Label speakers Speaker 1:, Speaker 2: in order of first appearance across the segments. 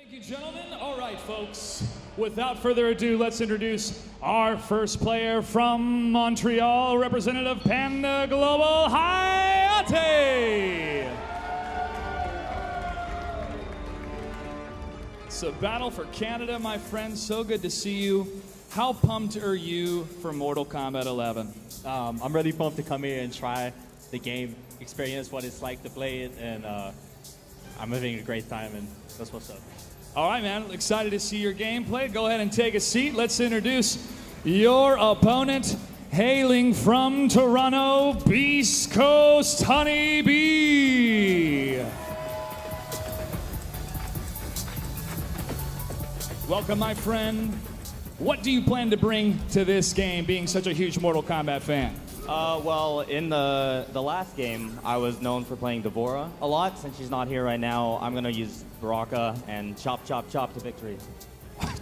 Speaker 1: Thank you, gentlemen. All right, folks. Without further ado, let's introduce our first player from Montreal, Representative Panda Global, Hayate. It's a battle for Canada, my friend. So good to see you. How pumped are you for Mortal Kombat 11?
Speaker 2: I'm really pumped to come here and try the game, experience what it's like to play it, and I'm having a great time, and that's what's up.
Speaker 1: All right, man. Excited to see your gameplay. Go ahead and take a seat. Let's introduce your opponent, hailing from Toronto, Beast Coast Honeybee. Welcome, my friend. What do you plan to bring to this game, being such a huge Mortal Kombat fan?
Speaker 2: Well, in the last game, I was known for playing Devora a lot. Since she's not here right now, I'm going to use Baraka and chop, chop, chop to victory.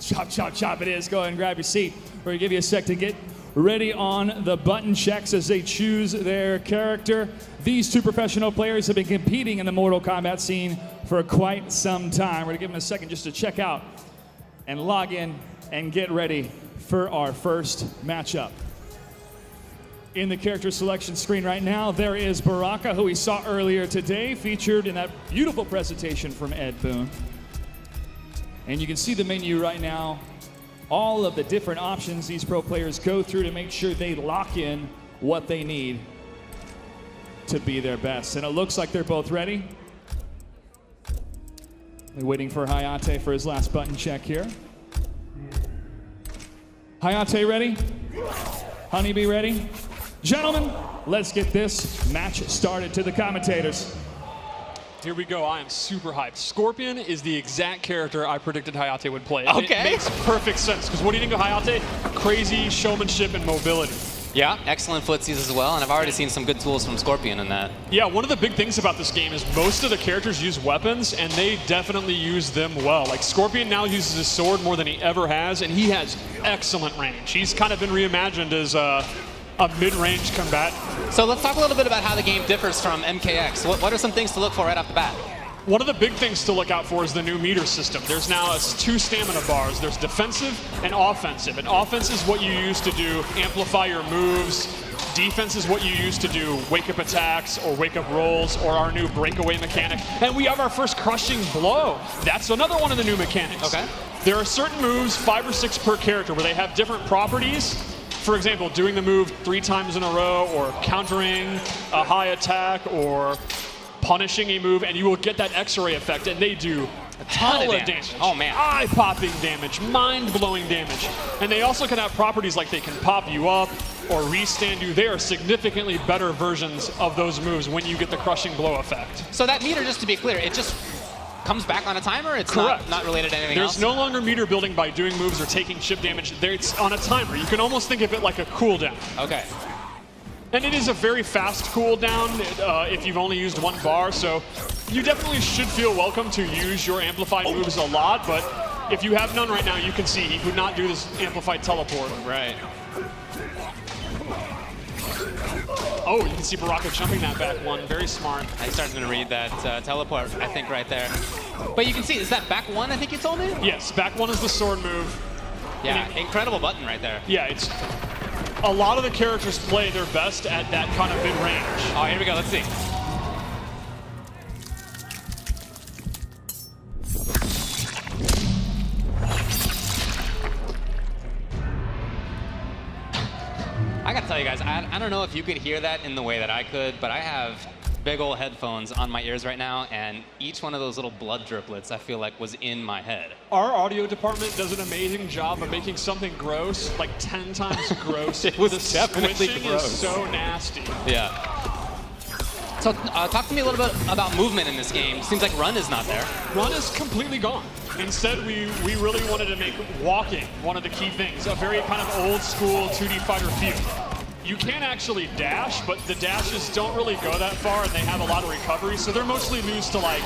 Speaker 1: Chop, chop, chop it is. Go ahead and grab your seat. We're going to give you a sec to get ready on the button checks as they choose their character. These two professional players have been competing in the Mortal Kombat scene for quite some time. We're going to give them a second just to check out and log in and get ready for our first matchup. In the character selection screen right now, there is Baraka, who we saw earlier today, featured in that beautiful presentation from Ed Boon. And you can see the menu right now, all of the different options these pro players go through to make sure they lock in what they need to be their best. And it looks like they're both ready. They're waiting for Hayate for his last button check here. Hayate ready? Honeybee ready? Gentlemen, let's get this match started. To the commentators.
Speaker 3: Here we go. I am super hyped. Scorpion is the exact character I predicted Hayate would play.
Speaker 4: Okay.
Speaker 3: It makes perfect sense, because what do you think of Hayate? Crazy showmanship and mobility.
Speaker 4: Yeah, excellent footsies as well, and I've already seen some good tools from Scorpion in that.
Speaker 3: Yeah, one of the big things about this game is most of the characters use weapons, and they definitely use them well. Like, Scorpion now uses his sword more than he ever has, and he has excellent range. He's kind of been reimagined as a mid-range combatant.
Speaker 4: So let's talk a little bit about how the game differs from MKX. What are some things to look for right off the bat?
Speaker 3: One of the big things to look out for is the new meter system. There's now two stamina bars. There's defensive and offensive. And offense is what you use to do amplify your moves. Defense is what you use to do wake-up attacks or wake-up rolls or our new breakaway mechanic. And we have our first crushing blow. That's another one of the new mechanics.
Speaker 4: Okay.
Speaker 3: There are certain moves, 5 or 6 per character, where they have different properties. For example, doing the move 3 times in a row, or countering a high attack, or punishing a move, and you will get that X-ray effect, and they do a ton of damage.
Speaker 4: Oh, man.
Speaker 3: Eye-popping damage, mind-blowing damage. And they also can have properties like they can pop you up or restand you. They are significantly better versions of those moves when you get the crushing blow effect.
Speaker 4: So that meter, just to be clear, it just comes back on a timer? It's
Speaker 3: Correct.
Speaker 4: not related to anything else?
Speaker 3: There's no longer meter building by doing moves or taking chip damage. It's on a timer. You can almost think of it like a cooldown.
Speaker 4: Okay.
Speaker 3: And it is a very fast cooldown if you've only used 1 bar, so you definitely should feel welcome to use your amplified moves a lot, but if you have none right now, you can see he would not do this amplified teleport.
Speaker 4: Right.
Speaker 3: Oh, you can see Baraka jumping that back one. Very smart.
Speaker 4: I started to read that teleport, I think, right there. But you can see, is that back 1, I think you told me?
Speaker 3: Yes, back 1 is the sword move.
Speaker 4: Yeah, incredible button right there.
Speaker 3: Yeah, it's a lot of the characters play their best at that kind of mid-range.
Speaker 4: Oh, here we go, let's see. I gotta tell you guys, I don't know if you could hear that in the way that I could, but I have big old headphones on my ears right now, and each one of those little blood driplets I feel like was in my head.
Speaker 3: Our audio department does an amazing job of making something gross, like 10 times gross.
Speaker 4: It was
Speaker 3: the
Speaker 4: definitely
Speaker 3: squishing
Speaker 4: gross.
Speaker 3: is so nasty.
Speaker 4: Yeah. So talk to me a little bit about movement in this game. Seems like run is not there.
Speaker 3: Run is completely gone. Instead, we really wanted to make walking one of the key things, a very kind of old school 2D fighter feel. You can actually dash, but the dashes don't really go that far, and they have a lot of recovery, so they're mostly used to, like,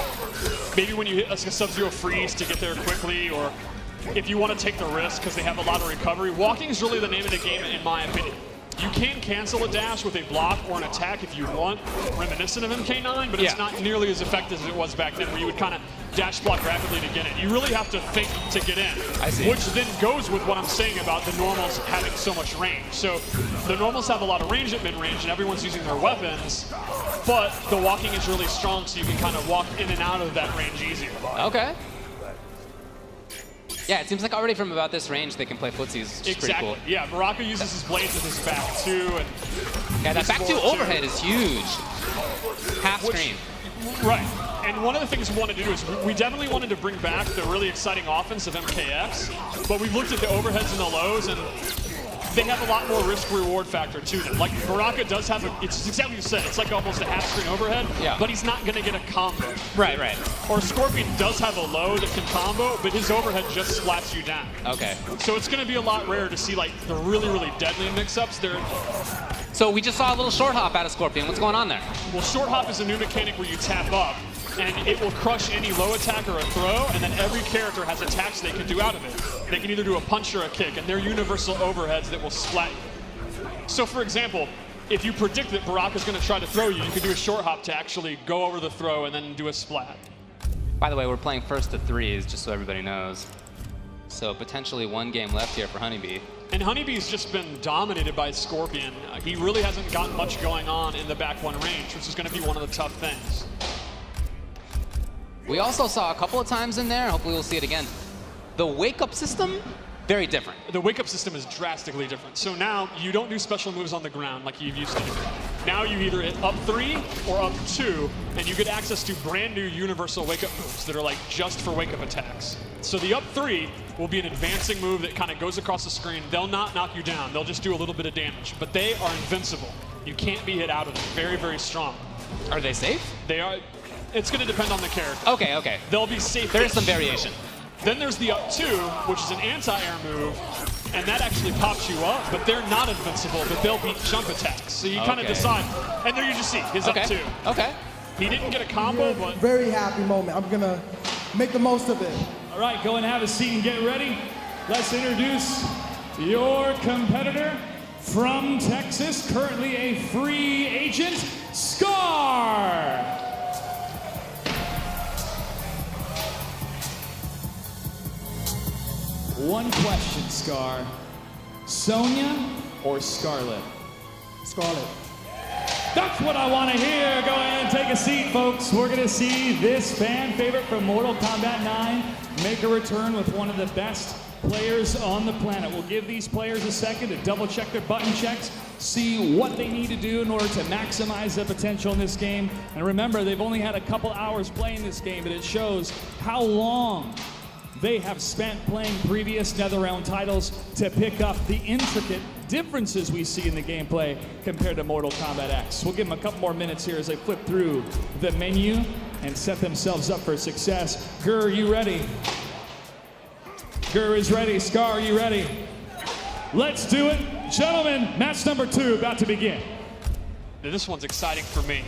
Speaker 3: maybe when you hit a Sub-Zero freeze to get there quickly, or if you want to take the risk because they have a lot of recovery. Walking is really the name of the game, in my opinion. You can cancel a dash with a block or an attack if you want, reminiscent of MK9, but it's not nearly as effective as it was back then, where you would kind of dash block rapidly to get in. You really have to think to get in,
Speaker 4: I see.
Speaker 3: which then goes with what I'm saying about the normals having so much range. So the normals have a lot of range at mid-range, and everyone's using their weapons, but the walking is really strong, so you can kind of walk in and out of that range easier.
Speaker 4: Okay. Yeah, it seems like already from about this range they can play footsies, which is pretty cool.
Speaker 3: Yeah, Baraka uses his blades with his back too, and
Speaker 4: Yeah, that back two overhead is huge. Half screen.
Speaker 3: Right. And one of the things we wanted to do is we definitely wanted to bring back the really exciting offense of MKX, but we've looked at the overheads and the lows, and they have a lot more risk-reward factor to them. Like, Baraka does have it's exactly what you said, it's like almost a half-screen overhead, but he's not going to get a combo.
Speaker 4: Right.
Speaker 3: Or Scorpion does have a low that can combo, but his overhead just splats you down.
Speaker 4: Okay.
Speaker 3: So it's going to be a lot rarer to see, like, the really, really deadly mix-ups.
Speaker 4: So we just saw a little short hop out of Scorpion. What's going on there?
Speaker 3: Well, short hop is a new mechanic where you tap up, and it will crush any low attack or a throw, and then every character has attacks they can do out of it. They can either do a punch or a kick, and they're universal overheads that will splat you. So for example, if you predict that Baraka's going to try to throw you, you can do a short hop to actually go over the throw and then do a splat.
Speaker 4: By the way, we're playing first to threes, just so everybody knows. So potentially one game left here for Honeybee.
Speaker 3: And Honeybee's just been dominated by Scorpion. He really hasn't got much going on in the back one range, which is going to be one of the tough things.
Speaker 4: We also saw a couple of times in there, hopefully we'll see it again. The wake-up system, very different.
Speaker 3: The wake-up system is drastically different. So now you don't do special moves on the ground like you used to do. Now you either hit up 3 or up 2, and you get access to brand new universal wake-up moves that are like just for wake-up attacks. So the up 3 will be an advancing move that kind of goes across the screen. They'll not knock you down. They'll just do a little bit of damage. But they are invincible. You can't be hit out of them. Very, very strong.
Speaker 4: Are they safe?
Speaker 3: They are. It's going to depend on the character.
Speaker 4: Okay.
Speaker 3: They'll be safe.
Speaker 4: There is some variation.
Speaker 3: Then there's the up 2, which is an anti-air move, and that actually pops you up, but they're not invincible, but they'll beat jump attacks. So you kind of decide. And there you just see, his up 2.
Speaker 4: Okay.
Speaker 3: He didn't get a combo, but...
Speaker 5: Very happy moment. I'm going to make the most of it.
Speaker 1: All right, go and have a seat and get ready. Let's introduce your competitor from Texas, currently a free agent, Scar. One question, Scar. Sonya or Scarlet?
Speaker 5: Scarlet.
Speaker 1: That's what I want to hear. Go ahead and take a seat, folks. We're going to see this fan favorite from Mortal Kombat 9 make a return with one of the best players on the planet. We'll give these players a second to double check their button checks, see what they need to do in order to maximize their potential in this game. And remember, they've only had a couple hours playing this game, but it shows how long they have spent playing previous NetherRealm titles to pick up the intricate differences we see in the gameplay compared to Mortal Kombat X. We'll give them a couple more minutes here as they flip through the menu and set themselves up for success. Gur, are you ready? Gur is ready. Scar, are you ready? Let's do it. Gentlemen, match number 2 about to begin.
Speaker 3: This one's exciting for me.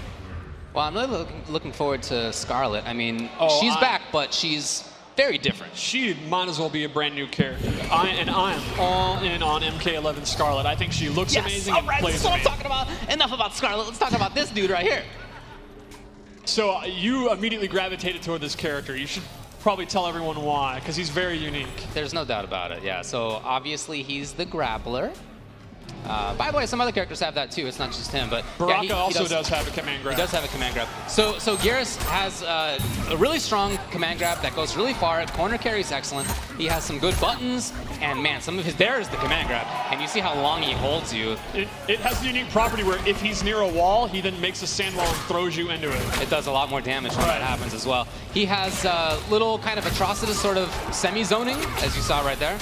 Speaker 4: Well, I'm really looking forward to Scarlet. I mean, she's back, but she's very different.
Speaker 3: She might as well be a brand new character. I am all in on MK11 Scarlet. I think she looks amazing and plays
Speaker 4: that's what I'm
Speaker 3: amazing.
Speaker 4: talking about. Enough about Scarlet. Let's talk about this dude right here.
Speaker 3: So you immediately gravitated toward this character. You should probably tell everyone why, because he's very unique.
Speaker 4: There's no doubt about it, yeah. So obviously he's the grappler. By the way, some other characters have that too. It's not just him, but
Speaker 3: Baraka
Speaker 4: he
Speaker 3: also does have a command grab.
Speaker 4: He does have a command grab. So Garrus has a really strong command grab that goes really far. Corner carry's excellent. He has some good buttons, and man, some of his there is the command grab, and you see how long he holds you.
Speaker 3: It has the unique property where if he's near a wall, he then makes a sand wall and throws you into it.
Speaker 4: It does a lot more damage when that happens as well. He has little kind of atrocitus sort of semi-zoning, as you saw right there.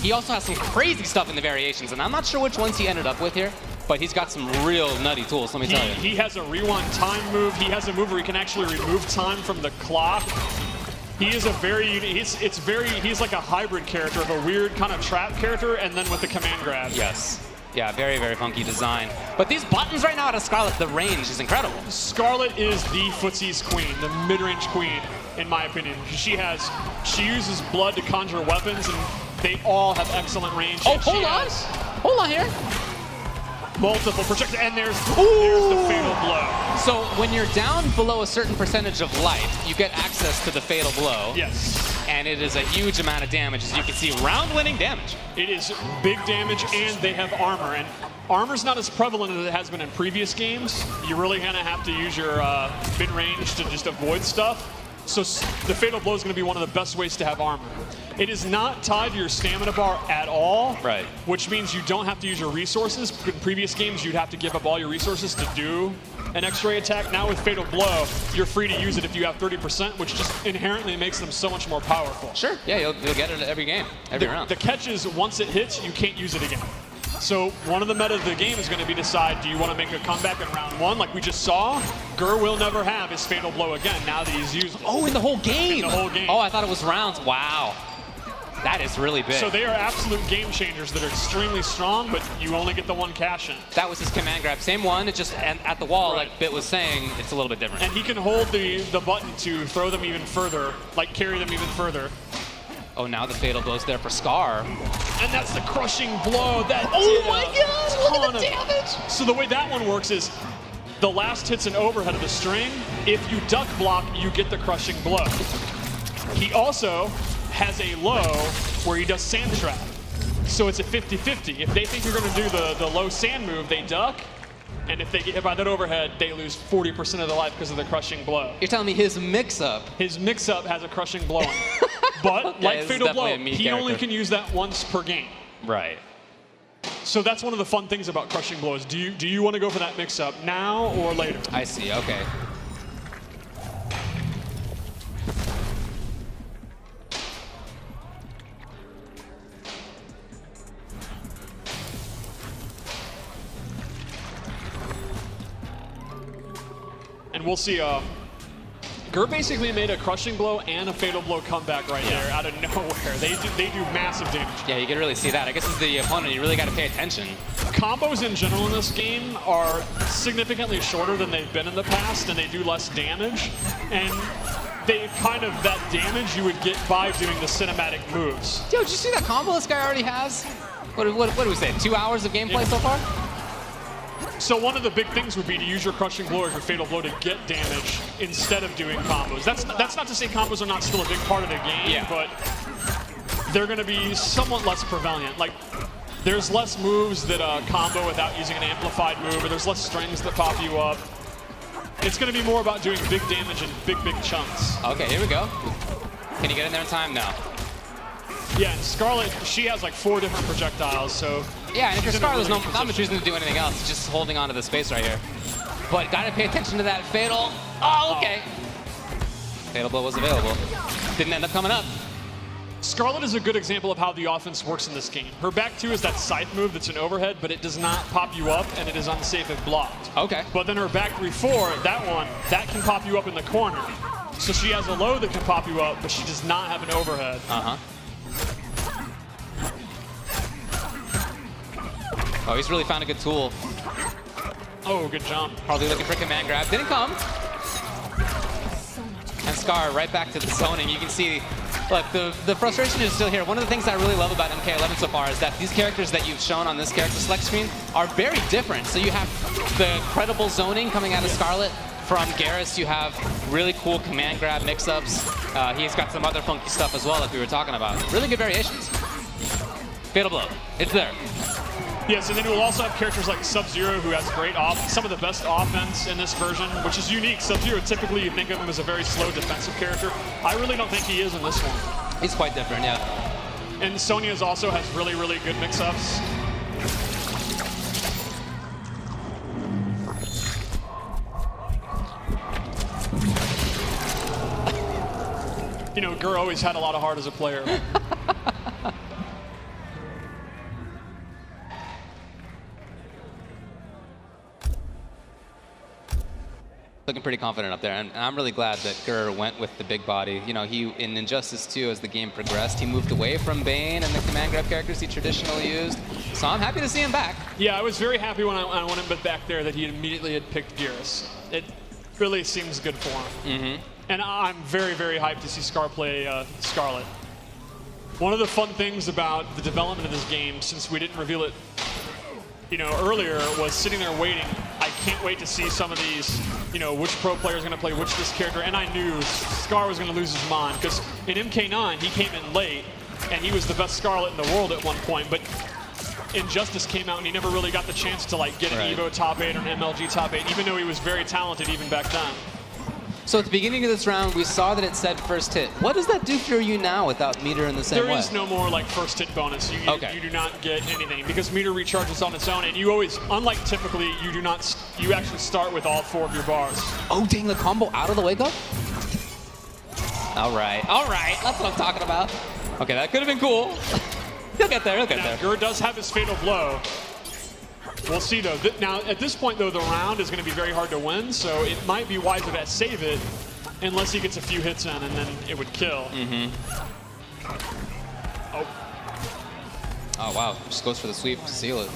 Speaker 4: He also has some crazy stuff in the variations, and I'm not sure which ones he ended up with here, but he's got some real nutty tools, let me tell you.
Speaker 3: He has a rewind time move. He has a move where he can actually remove time from the clock. He is a very unique, he's like a hybrid character of a weird kind of trap character, and then with the command grab.
Speaker 4: Yes. Yeah, very, very funky design. But these buttons right now out of Scarlet, the range is incredible.
Speaker 3: Scarlet is the footsie's queen, the mid-range queen, in my opinion. She uses blood to conjure weapons, and they all have excellent range.
Speaker 4: Oh, hold on here.
Speaker 3: multiple projectiles, and there's the fatal blow.
Speaker 4: So when you're down below a certain percentage of life, you get access to the fatal blow.
Speaker 3: Yes.
Speaker 4: And it is a huge amount of damage. As you can see, round-winning damage.
Speaker 3: It is big damage, and they have armor. And armor's not as prevalent as it has been in previous games. You're really going to have to use your mid-range to just avoid stuff. So the fatal blow is going to be one of the best ways to have armor. It is not tied to your stamina bar at all,
Speaker 4: right?
Speaker 3: Which means you don't have to use your resources. In previous games, you'd have to give up all your resources to do an X-ray attack. Now with fatal blow, you're free to use it if you have 30%, which just inherently makes them so much more powerful.
Speaker 4: Sure, yeah, you'll get it every game, every round.
Speaker 3: The catch is once it hits, you can't use it again. So one of the meta of the game is going to be decide, do you want to make a comeback in round 1 like we just saw? Gur will never have his fatal blow again now that he's used it.
Speaker 4: Oh, in the whole game?
Speaker 3: In the whole game.
Speaker 4: Oh, I thought it was rounds. Wow. That is really big.
Speaker 3: So they are absolute game changers that are extremely strong, but you only get the one cash in.
Speaker 4: That was his command grab. Same one, it's just at the wall,
Speaker 3: Right.
Speaker 4: like Bit was saying, it's a little bit different.
Speaker 3: And he can hold the button to throw them even further, like carry them even further.
Speaker 4: Oh, now the fatal blow's there for Scar.
Speaker 3: And that's the crushing blow. That
Speaker 4: Oh my God, look at the damage!
Speaker 3: So the way that one works is the last hit's an overhead of the string. If you duck block, you get the crushing blow. He also has a low where he does sand trap. So it's a 50-50. If they think you're going to do the low sand move, they duck. And if they get hit by that overhead, they lose 40% of their life because of the crushing blow.
Speaker 4: You're telling me his mix-up?
Speaker 3: His mix-up has a crushing blow in it. But
Speaker 4: Okay,
Speaker 3: like
Speaker 4: this is
Speaker 3: Fatal Blow,
Speaker 4: definitely a me
Speaker 3: he only
Speaker 4: character.
Speaker 3: can use that once per game.
Speaker 4: Right.
Speaker 3: So that's one of the fun things about crushing blows. Do you want to go for that mix-up now or later?
Speaker 4: I see, okay.
Speaker 3: And we'll see. Gur basically made a crushing blow and a fatal blow comeback right there out of nowhere. They do massive damage.
Speaker 4: Yeah, you can really see that. I guess as the opponent, you really got to pay attention.
Speaker 3: Combos in general in this game are significantly shorter than they've been in the past, and they do less damage. And they kind of, that damage you would get by doing the cinematic moves.
Speaker 4: Yo, did you see that combo this guy already has? What do we say, 2 hours of gameplay so far?
Speaker 3: So one of the big things would be to use your crushing blow or your fatal blow to get damage instead of doing combos. That's not to say combos are not still a big part of the game, but they're going to be somewhat less prevalent. Like, there's less moves that combo without using an amplified move, or there's less strings that pop you up. It's going to be more about doing big damage in big chunks.
Speaker 4: Okay, here we go. Can you get in there in time? No.
Speaker 3: Yeah, and Scarlet, she has like 4 different projectiles, so...
Speaker 4: Yeah, and if you're
Speaker 3: she's in a
Speaker 4: Scar, there's
Speaker 3: really
Speaker 4: not
Speaker 3: good
Speaker 4: much
Speaker 3: position.
Speaker 4: reason to do anything else. It's just holding on to the space right here. But gotta pay attention to that fatal. Oh, okay. Fatal blow was available. Didn't end up coming up.
Speaker 3: Scarlet is a good example of how the offense works in this game. Her back 2 is that scythe move that's an overhead, but it does not pop you up, and it is unsafe if blocked.
Speaker 4: Okay.
Speaker 3: But then her back 3-4, that one, that can pop you up in the corner. So she has a low that can pop you up, but she does not have an overhead.
Speaker 4: Uh-huh. Oh, he's really found a good tool.
Speaker 3: Oh, good jump.
Speaker 4: Hardly looking for command grab. Didn't come. And Scar right back to the zoning. You can see, look, the frustration is still here. One of the things I really love about MK11 so far is that these characters that you've shown on this character select screen are very different. So you have the credible zoning coming out of Scarlet. From Garrus, you have really cool command grab mix-ups. He's got some other funky stuff as well, like we were talking about. Really good variations. Fatal blow. It's there.
Speaker 3: Yes, and then we'll also have characters like Sub-Zero, who has great some of the best offense in this version, which is unique. Sub-Zero, typically you think of him as a very slow defensive character. I really don't think he is in this one.
Speaker 4: He's quite different, yeah.
Speaker 3: And Sonya's also has really good mix-ups. You know, Gur always had a lot of heart as a player.
Speaker 4: Looking pretty confident up there, and I'm really glad that Gur went with the big body. You know, he in Injustice 2, as the game progressed, he moved away from Bane and the command grab characters he traditionally used. So I'm happy to see him back.
Speaker 3: Yeah, I was very happy when I went him back there that he immediately had picked Garrus. It really seems good for him.
Speaker 4: Mm-hmm.
Speaker 3: And I'm very hyped to see Scar play Scarlet. One of the fun things about the development of this game, since we didn't reveal it earlier was sitting there waiting. I can't wait to see some of these, which pro player is going to play which this character. And I knew Scar was going to lose his mind because in MK9 he came in late and he was the best Scarlet in the world at one point. But Injustice came out and he never really got the chance to get an Evo top 8 or an MLG top 8, even though he was very talented even back then.
Speaker 4: So at the beginning of this round, we saw that it said first hit. What does that do for you now without meter in the same way?
Speaker 3: There is no more first hit bonus. You do not get anything because meter recharges on its own, and you always, unlike typically, you actually start with all 4 of your bars.
Speaker 4: Oh, dang, the combo out of the wake up? All right, that's what I'm talking about. Okay, that could have been cool. He'll get there,
Speaker 3: Now, Gur does have his fatal blow. We'll see, though. Now, at this point, though, the round is going to be very hard to win, so it might be wiser to save it unless he gets a few hits in, and then it would kill.
Speaker 4: Oh, wow. Just goes for the sweep to seal it.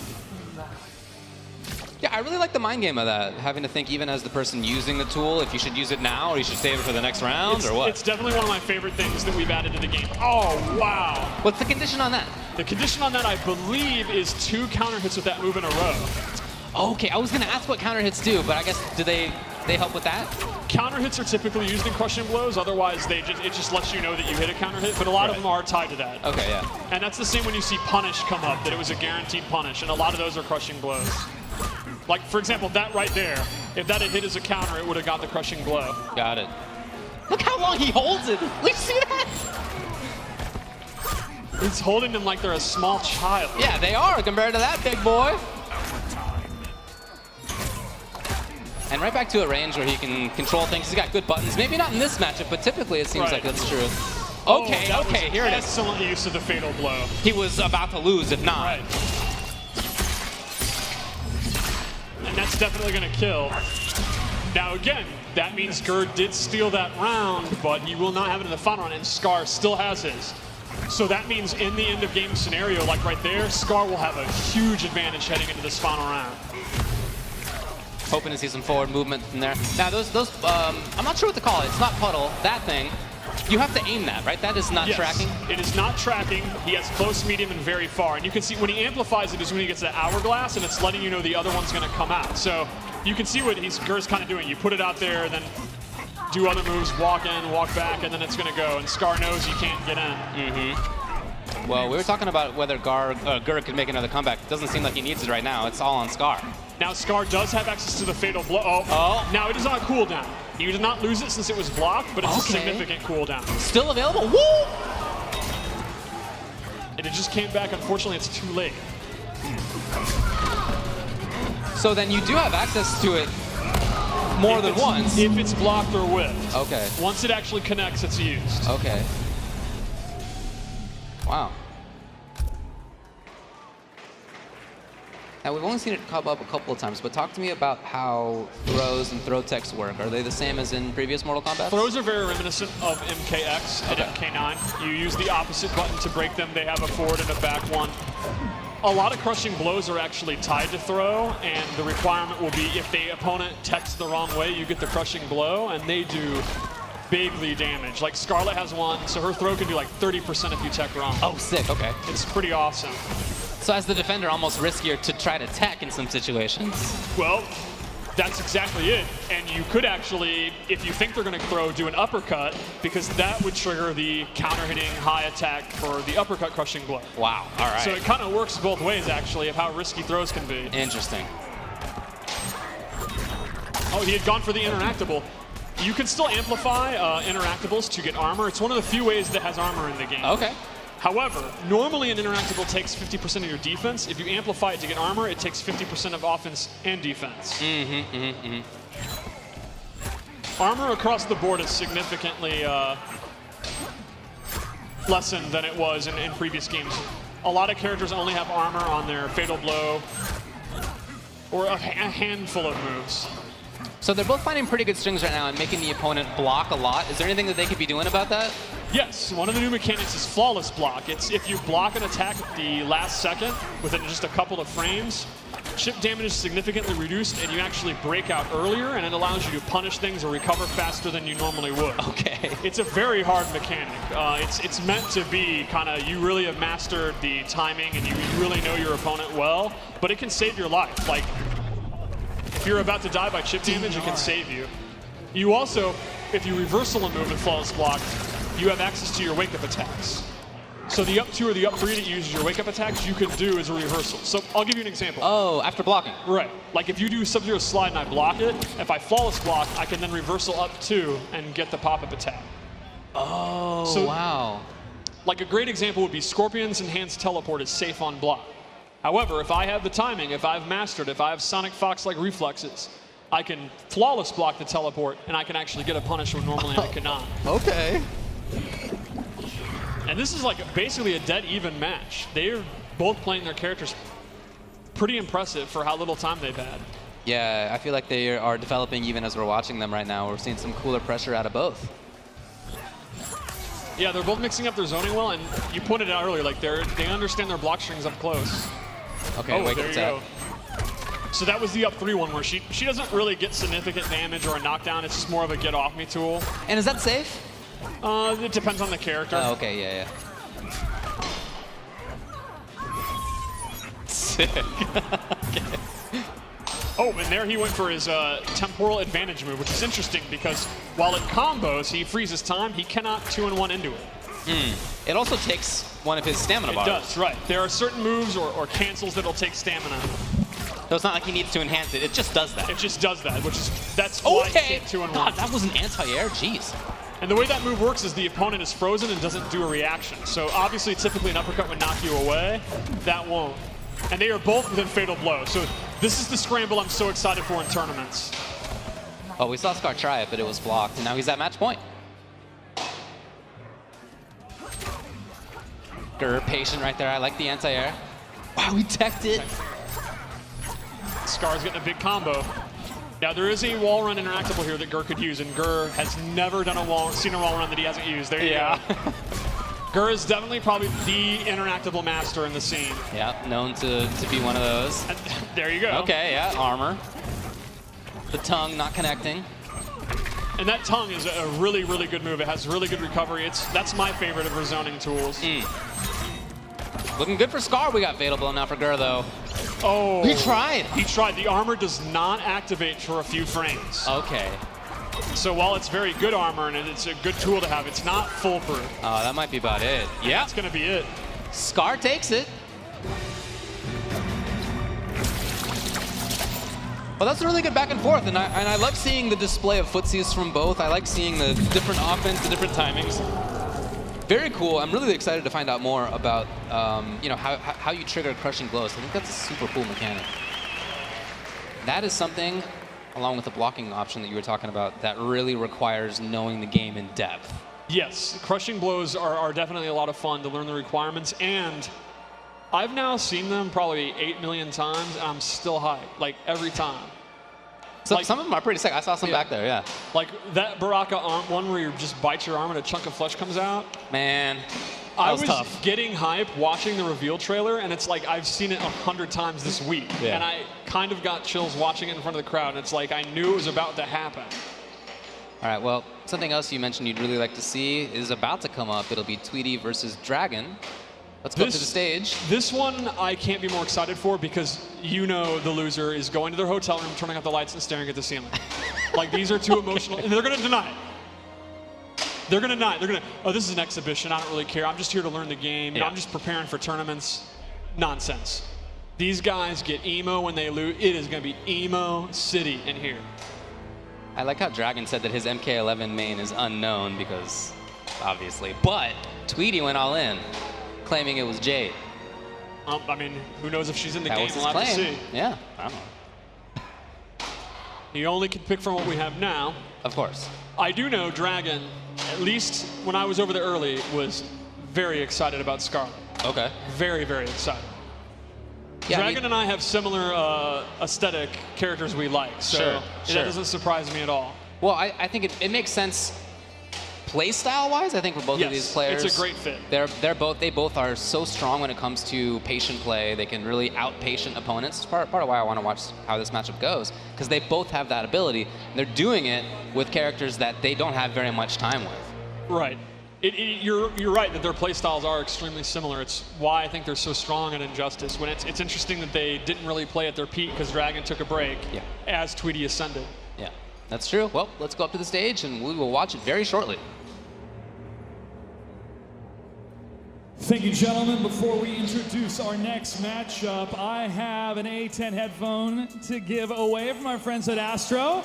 Speaker 4: Yeah, I really like the mind game of that, having to think even as the person using the tool if you should use it now or you should save it for the next round or what.
Speaker 3: It's definitely one of my favorite things that we've added to the game. Oh, wow.
Speaker 4: What's the condition on that?
Speaker 3: The condition on that, I believe, is 2 counter hits with that move in a row.
Speaker 4: Okay, I was going to ask what counter hits do, but I guess do they help with that?
Speaker 3: Counter hits are typically used in crushing blows. Otherwise, it just lets you know that you hit a counter hit. But a lot of them are tied to that.
Speaker 4: Okay, yeah.
Speaker 3: And that's the same when you see punish come up, that it was a guaranteed punish. And a lot of those are crushing blows. Like, for example, that right there. If that had hit as a counter, it would have got the crushing blow.
Speaker 4: Got it. Look how long he holds it. Look, see that?
Speaker 3: He's holding them like they're a small child.
Speaker 4: Yeah, they are compared to that big boy. And right back to a range where he can control things. He's got good buttons. Maybe not in this matchup, but typically it seems like that's true. Okay, okay, here it is.
Speaker 3: Excellent use of the fatal blow.
Speaker 4: He was about to lose if not.
Speaker 3: Right. And that's definitely going to kill. Now again, that means Gur did steal that round, but he will not have it in the final round, and Scar still has his. So that means in the end of game scenario, like right there, Scar will have a huge advantage heading into this final round.
Speaker 4: Hoping to see some forward movement from there. Now those I'm not sure what to call it. It's not puddle, that thing. You have to aim that, right? That is not tracking?
Speaker 3: It is not tracking. He has close, medium, and very far. And you can see when he amplifies it is when he gets that hourglass, and it's letting you know the other one's going to come out. So you can see what Gur's kind of doing. You put it out there, then do other moves, walk in, walk back, and then it's going to go. And Scar knows he can't get in.
Speaker 4: Well, we were talking about whether Gur could make another comeback. It doesn't seem like he needs it right now. It's all on Scar.
Speaker 3: Now Scar does have access to the fatal blow. Now it is on a cooldown. He did not lose it since it was blocked, but it's a significant cooldown.
Speaker 4: Still available? Woo!
Speaker 3: And it just came back. Unfortunately, it's too late.
Speaker 4: So then you do have access to it more than once.
Speaker 3: If it's blocked or whiffed.
Speaker 4: Okay.
Speaker 3: Once it actually connects, it's used.
Speaker 4: Okay. Wow. Now, we've only seen it come up a couple of times, but talk to me about how throws and throw techs work. Are they the same as in previous Mortal Kombat?
Speaker 3: Throws are very reminiscent of MKX and MK9. You use the opposite button to break them. They have a forward and a back one. A lot of crushing blows are actually tied to throw, and the requirement will be if the opponent techs the wrong way, you get the crushing blow, and they do bigly damage. Like Scarlet has one, so her throw can do like 30% if you tech wrong.
Speaker 4: Oh, sick, okay.
Speaker 3: It's pretty awesome.
Speaker 4: So as the defender, almost riskier to try to tech in some situations.
Speaker 3: Well, that's exactly it. And you could actually, if you think they're going to throw, do an uppercut, because that would trigger the counter-hitting high attack for the uppercut crushing blow.
Speaker 4: Wow, all right.
Speaker 3: So it kind of works both ways, actually, of how risky throws can be.
Speaker 4: Interesting.
Speaker 3: Oh, he had gone for the interactable. You can still amplify interactables to get armor. It's one of the few ways that has armor in the game.
Speaker 4: Okay.
Speaker 3: However, normally an interactable takes 50% of your defense. If you amplify it to get armor, it takes 50% of offense and defense. Armor across the board is significantly lessened than it was in previous games. A lot of characters only have armor on their fatal blow or a handful of moves.
Speaker 4: So they're both finding pretty good strings right now and making the opponent block a lot. Is there anything that they could be doing about that?
Speaker 3: Yes, one of the new mechanics is flawless block. It's if you block an attack at the last second within just a couple of frames, chip damage is significantly reduced and you actually break out earlier, and it allows you to punish things or recover faster than you normally would.
Speaker 4: Okay.
Speaker 3: It's a very hard mechanic. It's meant to be kind of, you really have mastered the timing and you really know your opponent well, but it can save your life. Like, if you're about to die by chip damage, it can save you. You also, if you reversal a move and flawless block, you have access to your wake-up attacks. So the up 2 or the up 3 that uses your wake-up attacks, you can do as a reversal. So I'll give you an example.
Speaker 4: Oh, after blocking.
Speaker 3: Right. Like if you do Sub-Zero slide and I block it, if I flawless block, I can then reversal up 2 and get the pop-up attack.
Speaker 4: Oh,
Speaker 3: So-
Speaker 4: wow.
Speaker 3: Like a great example would be Scorpion's Enhanced Teleport is safe on block. However, if I have the timing, if I've mastered, if I have Sonic Fox-like reflexes, I can flawless block the teleport and I can actually get a punish when normally I cannot.
Speaker 4: Okay.
Speaker 3: And this is like basically a dead even match. They're both playing their characters pretty impressive for how little time they've had.
Speaker 4: Yeah, I feel like they are developing even as we're watching them right now. We're seeing some cooler pressure out of both.
Speaker 3: Yeah, they're both mixing up their zoning well, and you pointed out earlier, like they understand their block strings up close.
Speaker 4: Okay, wake
Speaker 3: there
Speaker 4: up
Speaker 3: you
Speaker 4: tap.
Speaker 3: go. So that was the up 3 one where she doesn't really get significant damage or a knockdown. It's just more of a get off me tool.
Speaker 4: And is that safe?
Speaker 3: It depends on the character.
Speaker 4: Oh, okay, yeah. Sick. Okay.
Speaker 3: Oh, and there he went for his temporal advantage move, which is interesting because while it combos, he freezes time, he cannot 2-in-1 into it.
Speaker 4: It also takes one of his stamina bars.
Speaker 3: It does, right. There are certain moves or cancels that'll take stamina.
Speaker 4: So it's not like he needs to enhance it. It just does that.
Speaker 3: It just does that, that's why he
Speaker 4: Okay.
Speaker 3: can't 2-in-1.
Speaker 4: God, that was an anti-air. Jeez.
Speaker 3: And the way that move works is the opponent is frozen and doesn't do a reaction. So obviously, typically an uppercut would knock you away. That won't. And they are both within fatal blow. So this is the scramble I'm so excited for in tournaments.
Speaker 4: Oh, we saw Scar try it, but it was blocked, and now he's at match point. Grr, patient right there. I like the anti-air. Wow, he teched it.
Speaker 3: Scar's getting a big combo. Now there is a wall run interactable here that Gur could use, and Gur has never seen a wall run that he hasn't used. There you go. Gur is definitely probably the interactable master in the scene.
Speaker 4: Yeah, known to be one of those.
Speaker 3: And there you go.
Speaker 4: Okay, yeah, armor. The tongue not connecting.
Speaker 3: And that tongue is a really, really good move. It has really good recovery. That's my favorite of her zoning tools.
Speaker 4: Looking good for Scar. We got Fatal Blow now for Gur, though.
Speaker 3: Oh.
Speaker 4: He tried.
Speaker 3: He tried. The armor does not activate for a few frames.
Speaker 4: Okay.
Speaker 3: So while it's very good armor and it's a good tool to have, it's not foolproof.
Speaker 4: Oh, that might be about it. Yeah.
Speaker 3: That's going to be it.
Speaker 4: Scar takes it. Well, that's a really good back and forth, and I love seeing the display of footsies from both. I like seeing the different offense, the different timings. Very cool. I'm really excited to find out more about how you trigger crushing blows. I think that's a super cool mechanic. That is something, along with the blocking option that you were talking about, that really requires knowing the game in depth.
Speaker 3: Yes, crushing blows are definitely a lot of fun to learn the requirements, and I've now seen them probably 8 million times, and I'm still hyped, like every time.
Speaker 4: So
Speaker 3: Like-
Speaker 4: some of them are pretty sick. I saw some back there, yeah.
Speaker 3: Like that Baraka arm, one where you just bite your arm and a chunk of flesh comes out.
Speaker 4: Man,
Speaker 3: I
Speaker 4: was
Speaker 3: was
Speaker 4: tough.
Speaker 3: getting hype watching the reveal trailer, and it's like I've seen it 100 times this week.
Speaker 4: Yeah.
Speaker 3: And I kind of got chills watching it in front of the crowd, and it's like I knew it was about to happen.
Speaker 4: All right, well, something else you mentioned you'd really like to see is about to come up. It'll be Tweety versus Dragon. Let's go to the stage.
Speaker 3: This one I can't be more excited for because you know the loser is going to their hotel room, turning out the lights and staring at the ceiling. Like these are too emotional, and they're going to deny it. They're going to deny it. They're going to, oh, this is an exhibition. I don't really care. I'm just here to learn the game. You know,
Speaker 4: Yeah.
Speaker 3: I'm just preparing for tournaments. Nonsense. These guys get emo when they lose. It is going to be emo city in here.
Speaker 4: I like how Dragon said that his MK11 main is unknown because, obviously, but Tweety went all in, claiming it was Jade.
Speaker 3: I mean, who knows if she's in the
Speaker 4: That
Speaker 3: game?
Speaker 4: was his
Speaker 3: We'll have to
Speaker 4: claim.
Speaker 3: see.
Speaker 4: Yeah, I don't know.
Speaker 3: He only can pick from what we have now.
Speaker 4: Of course.
Speaker 3: I do know Dragon, at least when I was over there early, was very excited about Scarlet.
Speaker 4: Okay.
Speaker 3: Very, very excited.
Speaker 4: Yeah,
Speaker 3: Dragon and I have similar aesthetic characters we like, so
Speaker 4: Sure,
Speaker 3: that
Speaker 4: sure.
Speaker 3: doesn't surprise me at all.
Speaker 4: Well, I think it makes sense play style wise, I think for both of these players,
Speaker 3: it's a great fit.
Speaker 4: They both are so strong when it comes to patient play. They can really out-patient opponents. It's part of why I want to watch how this matchup goes, because they both have that ability. And they're doing it with characters that they don't have very much time with.
Speaker 3: Right. You're right that their play styles are extremely similar. It's why I think they're so strong at Injustice. When it's interesting that they didn't really play at their peak because Dragon took a break as Tweedy ascended.
Speaker 4: Yeah, that's true. Well, let's go up to the stage and we will watch it very shortly.
Speaker 1: Thank you, gentlemen. Before we introduce our next matchup, I have an A10 headphone to give away from our friends at Astro.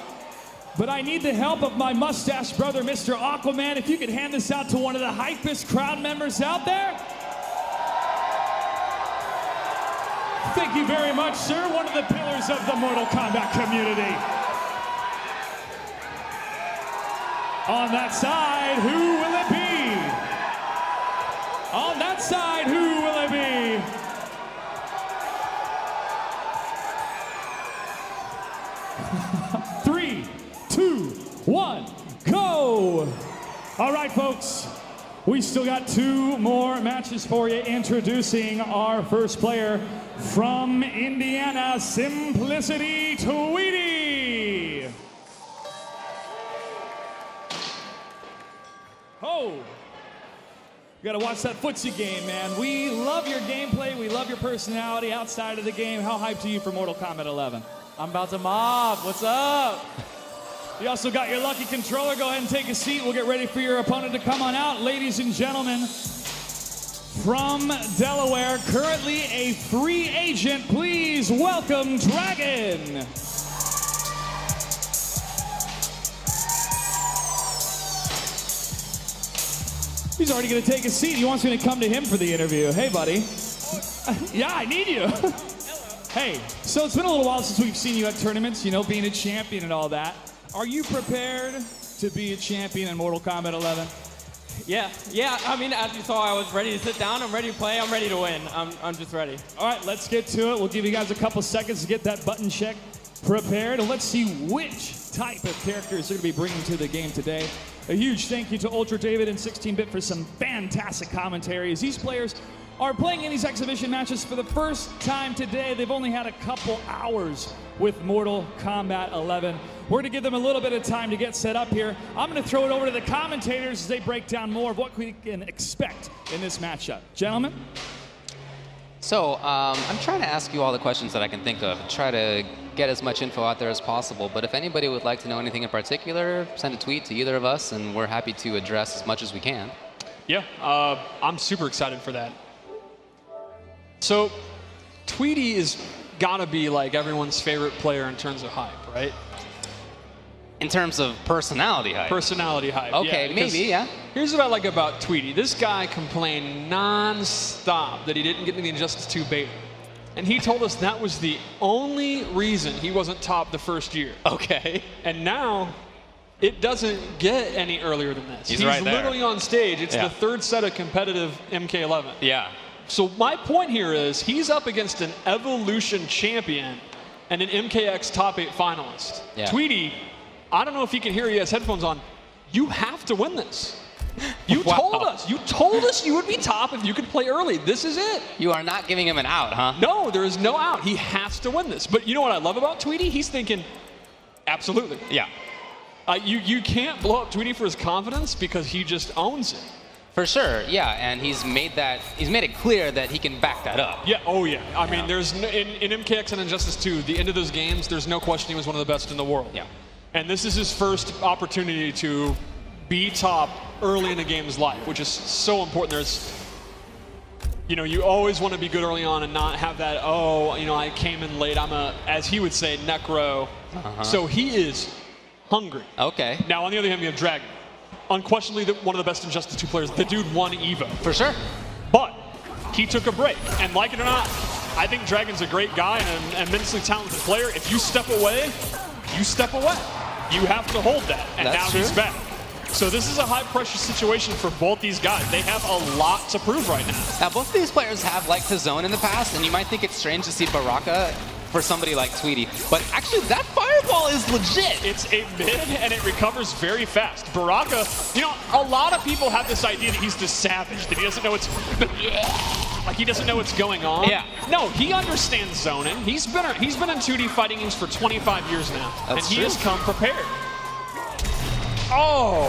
Speaker 1: But I need the help of my mustache brother, Mr. Aquaman. If you could hand this out to one of the hypest crowd members out there. Thank you very much, sir. One of the pillars of the Mortal Kombat community. On that side, who will it be? On that side, who will it be? Three, 2, 1, go! All right, folks, we still got 2 more matches for you. Introducing our first player from Indiana, Simplicity Tweedy. Oh, you gotta watch that footsie game, man. We love your gameplay, we love your personality outside of the game. How hyped are you for Mortal Kombat 11?
Speaker 6: I'm about to mob. What's up?
Speaker 1: You also got your lucky controller. Go ahead and take a seat. We'll get ready for your opponent to come on out. Ladies and gentlemen, from Delaware, currently a free agent, please welcome Dragon. He's already going to take a seat. He wants me to come to him for the interview. Hey, buddy. Yeah, I need you. Hey, so it's been a little while since we've seen you at tournaments, you know, being a champion and all that. Are you prepared to be a champion in Mortal Kombat 11?
Speaker 6: Yeah. I mean, as you saw, I was ready to sit down. I'm ready to play. I'm ready to win. I'm just ready.
Speaker 1: All right, let's get to it. We'll give you guys a couple seconds to get that button check prepared, and let's see which type of characters they're going to be bringing to the game today. A huge thank you to Ultra David and 16-Bit for some fantastic commentaries. These players are playing in these exhibition matches for the first time today. They've only had a couple hours with Mortal Kombat 11. We're going to give them a little bit of time to get set up here. I'm going to throw it over to the commentators as they break down more of what we can expect in this matchup. Gentlemen?
Speaker 4: So I'm trying to ask you all the questions that I can think of, try to get as much info out there as possible. But if anybody would like to know anything in particular, send a tweet to either of us, and we're happy to address as much as we can.
Speaker 3: Yeah, I'm super excited for that. So, Tweedy is gotta be like everyone's favorite player in terms of hype, right?
Speaker 4: In terms of personality hype.
Speaker 3: Personality hype.
Speaker 4: Okay,
Speaker 3: yeah,
Speaker 4: maybe, yeah.
Speaker 3: Here's what I like about Tweedy. This guy complained non-stop that he didn't get into the Injustice 2 beta. And he told us that was the only reason he wasn't top the first year.
Speaker 4: Okay.
Speaker 3: And now, it doesn't get any earlier than this.
Speaker 4: He's right there.
Speaker 3: Literally on stage. It's the 3rd set of competitive MK11.
Speaker 4: Yeah.
Speaker 3: So my point here is he's up against an Evolution champion and an MKX top 8 finalist.
Speaker 4: Yeah.
Speaker 3: Tweedy, I don't know if he can hear you, he has headphones on. You have to win this. You told us you would be top if you could play early. This is it.
Speaker 4: You are not giving him an out, huh?
Speaker 3: No, there is no out. He has to win this. But you know what I love about Tweedy? He's thinking, absolutely.
Speaker 4: Yeah.
Speaker 3: You can't blow up Tweedy for his confidence because he just owns it.
Speaker 4: For sure, yeah, and he's made it clear that he can back that up.
Speaker 3: Yeah, oh yeah. I mean, there's no, in MKX and Injustice 2, the end of those games, there's no question he was one of the best in the world.
Speaker 4: Yeah.
Speaker 3: And this is his first opportunity to be top early in a game's life, which is so important. There's, you know, you always want to be good early on and not have that, oh, you know, I came in late. I'm a, as he would say, necro. So he is hungry.
Speaker 4: Okay.
Speaker 3: Now, on the other hand, we have Dragon. Unquestionably one of the best Injustice 2 players. The dude won EVO.
Speaker 4: For sure.
Speaker 3: But he took a break. And like it or not, I think Dragon's a great guy and an immensely talented player. If you step away, you step away. You have to hold that. And
Speaker 4: That's
Speaker 3: now
Speaker 4: true.
Speaker 3: he's back. So this is a high-pressure situation for both these guys. They have a lot to prove right now.
Speaker 4: Now, both of these players have liked to zone in the past, and you might think it's strange to see Baraka for somebody like Tweety. But actually, that fireball is legit.
Speaker 3: It's a mid, and it recovers very fast. Baraka, you know, a lot of people have this idea that he's this savage, that he doesn't know what's... Like he doesn't know what's going on.
Speaker 4: Yeah.
Speaker 3: No, he understands zoning. He's been in 2D fighting games for 25 years now.
Speaker 4: That's
Speaker 3: and he
Speaker 4: true.
Speaker 3: has come prepared. Oh!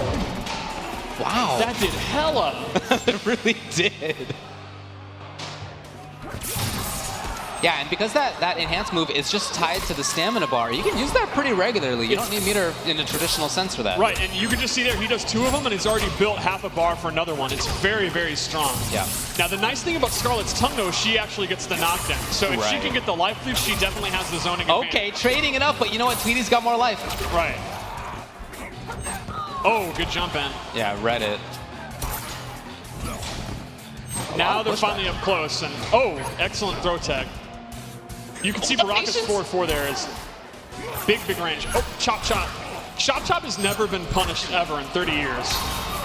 Speaker 4: Wow.
Speaker 3: That did hella.
Speaker 4: It really did. Yeah, and because that enhanced move is just tied to the stamina bar, you can use that pretty regularly. You don't need meter in a traditional sense for that.
Speaker 3: Right, and you can just see there, he does 2 of them, and he's already built half a bar for another one. It's very, very strong.
Speaker 4: Yeah.
Speaker 3: Now, the nice thing about Scarlet's tongue, though, is she actually gets the knockdown. So if she
Speaker 4: Right.
Speaker 3: can get the life lead, she definitely has the zoning advantage.
Speaker 4: Okay, trading it up, but you know what? Tweety's got more life.
Speaker 3: Right. Oh, good jump in.
Speaker 4: Yeah, read it.
Speaker 3: Now they're
Speaker 4: pushback.
Speaker 3: finally up close, and oh, excellent throw tech. You can see
Speaker 4: The
Speaker 3: Baraka's
Speaker 4: patience.
Speaker 3: 4-4 there is big, big range. Oh, chop, chop. Chop, chop has never been punished ever in 30 years.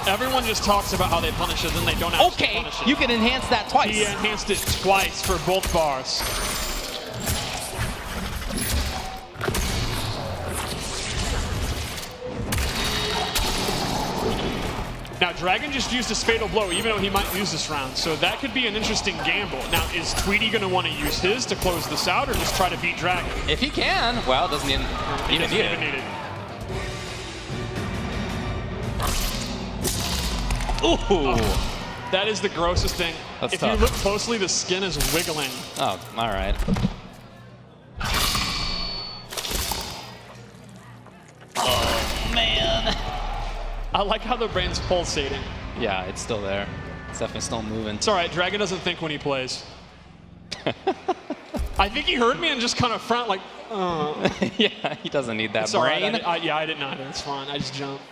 Speaker 3: Everyone just talks about how they punish it, and they don't actually
Speaker 4: Okay,
Speaker 3: punish it.
Speaker 4: you can enhance that twice.
Speaker 3: He enhanced it twice for both bars. Now, Dragon just used his Fatal Blow, even though he might lose this round. So that could be an interesting gamble. Now, is Tweety going to want to use his to close this out, or just try to beat Dragon?
Speaker 4: If he can, well, doesn't even,
Speaker 3: He doesn't
Speaker 4: need
Speaker 3: even
Speaker 4: it.
Speaker 3: need it.
Speaker 4: Ooh.
Speaker 3: That is the grossest thing.
Speaker 4: That's
Speaker 3: if
Speaker 4: tough.
Speaker 3: you look closely, the skin is wiggling.
Speaker 4: Oh, all right. Oh, man.
Speaker 3: I like how the brain's pulsating.
Speaker 4: Yeah, it's still there. It's definitely still moving.
Speaker 3: It's all right. Dragon doesn't think when he plays. I think he heard me and just kind of front like,
Speaker 4: Yeah, he doesn't need that
Speaker 3: it's all right.
Speaker 4: brain.
Speaker 3: Yeah, I didn't either. It's fine. I just jumped.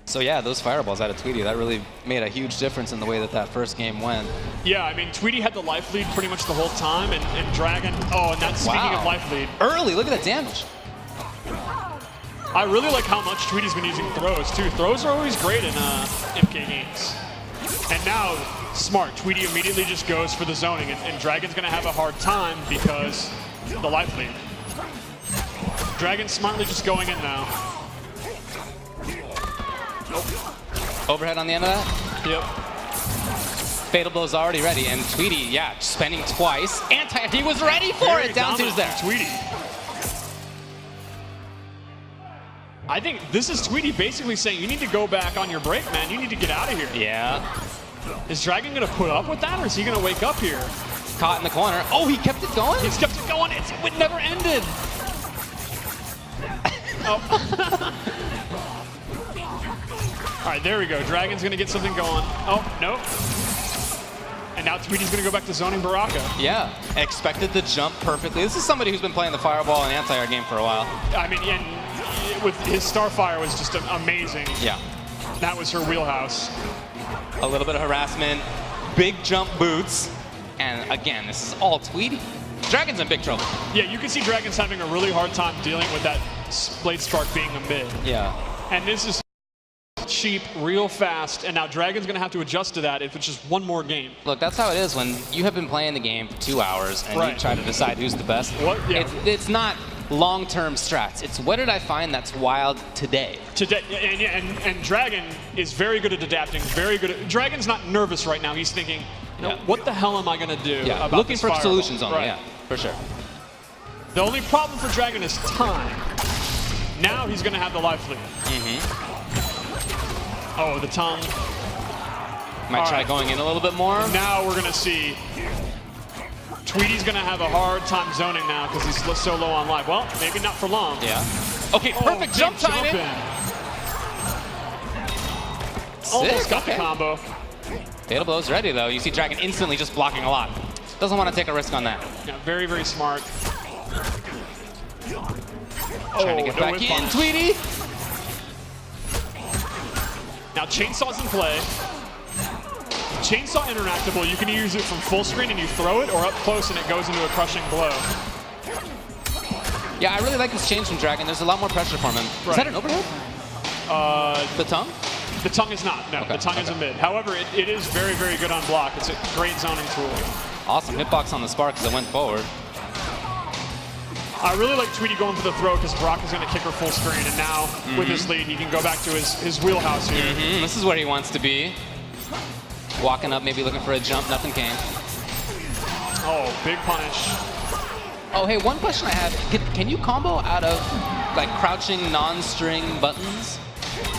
Speaker 4: So yeah, those fireballs out of Tweety, that really made a huge difference in the way that that first game went.
Speaker 3: Yeah, I mean, Tweety had the life lead pretty much the whole time, and Dragon, oh, and that's speaking
Speaker 4: Wow.
Speaker 3: of life lead.
Speaker 4: Early, look at that damage.
Speaker 3: I really like how much Tweety's been using throws, too. Throws are always great in MK games. And now, smart, Tweety immediately just goes for the zoning, and Dragon's going to have a hard time because the life lead. Dragon's smartly just going in now.
Speaker 4: Overhead on the end of that.
Speaker 3: Yep.
Speaker 4: Fatal Blow's already ready, and Tweety, yeah, spending twice. He was ready for
Speaker 3: Very
Speaker 4: it. Down
Speaker 3: dominant
Speaker 4: two's there.
Speaker 3: from Tweety. I think this is Tweety basically saying, you need to go back on your break, man. You need to get out of here.
Speaker 4: Yeah.
Speaker 3: Is Dragon going to put up with that, or is he going to wake up here?
Speaker 4: Caught in the corner. Oh, he kept it going?
Speaker 3: He's kept it going. It never ended. Oh. All right, there we go. Dragon's going to get something going. Oh, no. And now Tweety's going to go back to zoning Baraka.
Speaker 4: Yeah, expected the jump perfectly. This is somebody who's been playing the Fireball and Anti-Air game for a while.
Speaker 3: I mean, and with his Starfire was just amazing.
Speaker 4: Yeah.
Speaker 3: That was her wheelhouse.
Speaker 4: A little bit of harassment, big jump boots, and again, this is all Tweety. Dragon's in big trouble.
Speaker 3: Yeah, you can see Dragon's having a really hard time dealing with that Blade Spark being a mid.
Speaker 4: Yeah.
Speaker 3: And this is cheap, real fast, and now Dragon's going to have to adjust to that if it's just one more game.
Speaker 4: Look, that's how it is when you have been playing the game for 2 hours and
Speaker 3: Right.
Speaker 4: you try to decide who's the best.
Speaker 3: What? Yeah.
Speaker 4: It's not long-term strats. It's what did I find that's wild today?
Speaker 3: Today, and Dragon is very good at adapting, very good at... Dragon's not nervous right now. He's thinking,
Speaker 4: Yeah.
Speaker 3: what the hell am I going to do
Speaker 4: Yeah,
Speaker 3: about
Speaker 4: looking
Speaker 3: this
Speaker 4: for
Speaker 3: fireball?
Speaker 4: solutions on it,
Speaker 3: Right.
Speaker 4: yeah, for sure.
Speaker 3: The only problem for Dragon is time. Now he's going to have the life lead. Oh, the tongue.
Speaker 4: Might
Speaker 3: All
Speaker 4: try
Speaker 3: right.
Speaker 4: going in a little bit more.
Speaker 3: Now we're going to see Tweety's going to have a hard time zoning now because he's so low on life. Well, maybe not for long.
Speaker 4: Yeah. Okay, perfect
Speaker 3: Oh,
Speaker 4: jump
Speaker 3: good
Speaker 4: timing.
Speaker 3: in. Almost
Speaker 4: Sick,
Speaker 3: got the
Speaker 4: okay.
Speaker 3: combo.
Speaker 4: Fatal Blow's ready, though. You see Dragon instantly just blocking a lot. Doesn't want to take a risk on that.
Speaker 3: Yeah, very, very smart.
Speaker 4: Trying to get
Speaker 3: no
Speaker 4: back
Speaker 3: whip
Speaker 4: in,
Speaker 3: punish.
Speaker 4: Tweety.
Speaker 3: Now Chainsaw's in play. Chainsaw interactable, you can use it from full screen and you throw it, or up close and it goes into a crushing blow.
Speaker 4: Yeah, I really like this change from Dragon. There's a lot more pressure from him. Is
Speaker 3: Right.
Speaker 4: that an overhead? The tongue?
Speaker 3: The tongue is not. No,
Speaker 4: Okay,
Speaker 3: the tongue is a mid. However, it is very, very good on block. It's a great zoning tool.
Speaker 4: Awesome hitbox on the spark as it went forward.
Speaker 3: I really like Tweety going for the throw because Brock is going to kick her full screen, and now with his lead, he can go back to his wheelhouse here.
Speaker 4: This is where he wants to be. Walking up, maybe looking for a jump. Nothing came.
Speaker 3: Oh, big punish.
Speaker 4: Oh, hey, one question I have. Can you combo out of like crouching non-string buttons?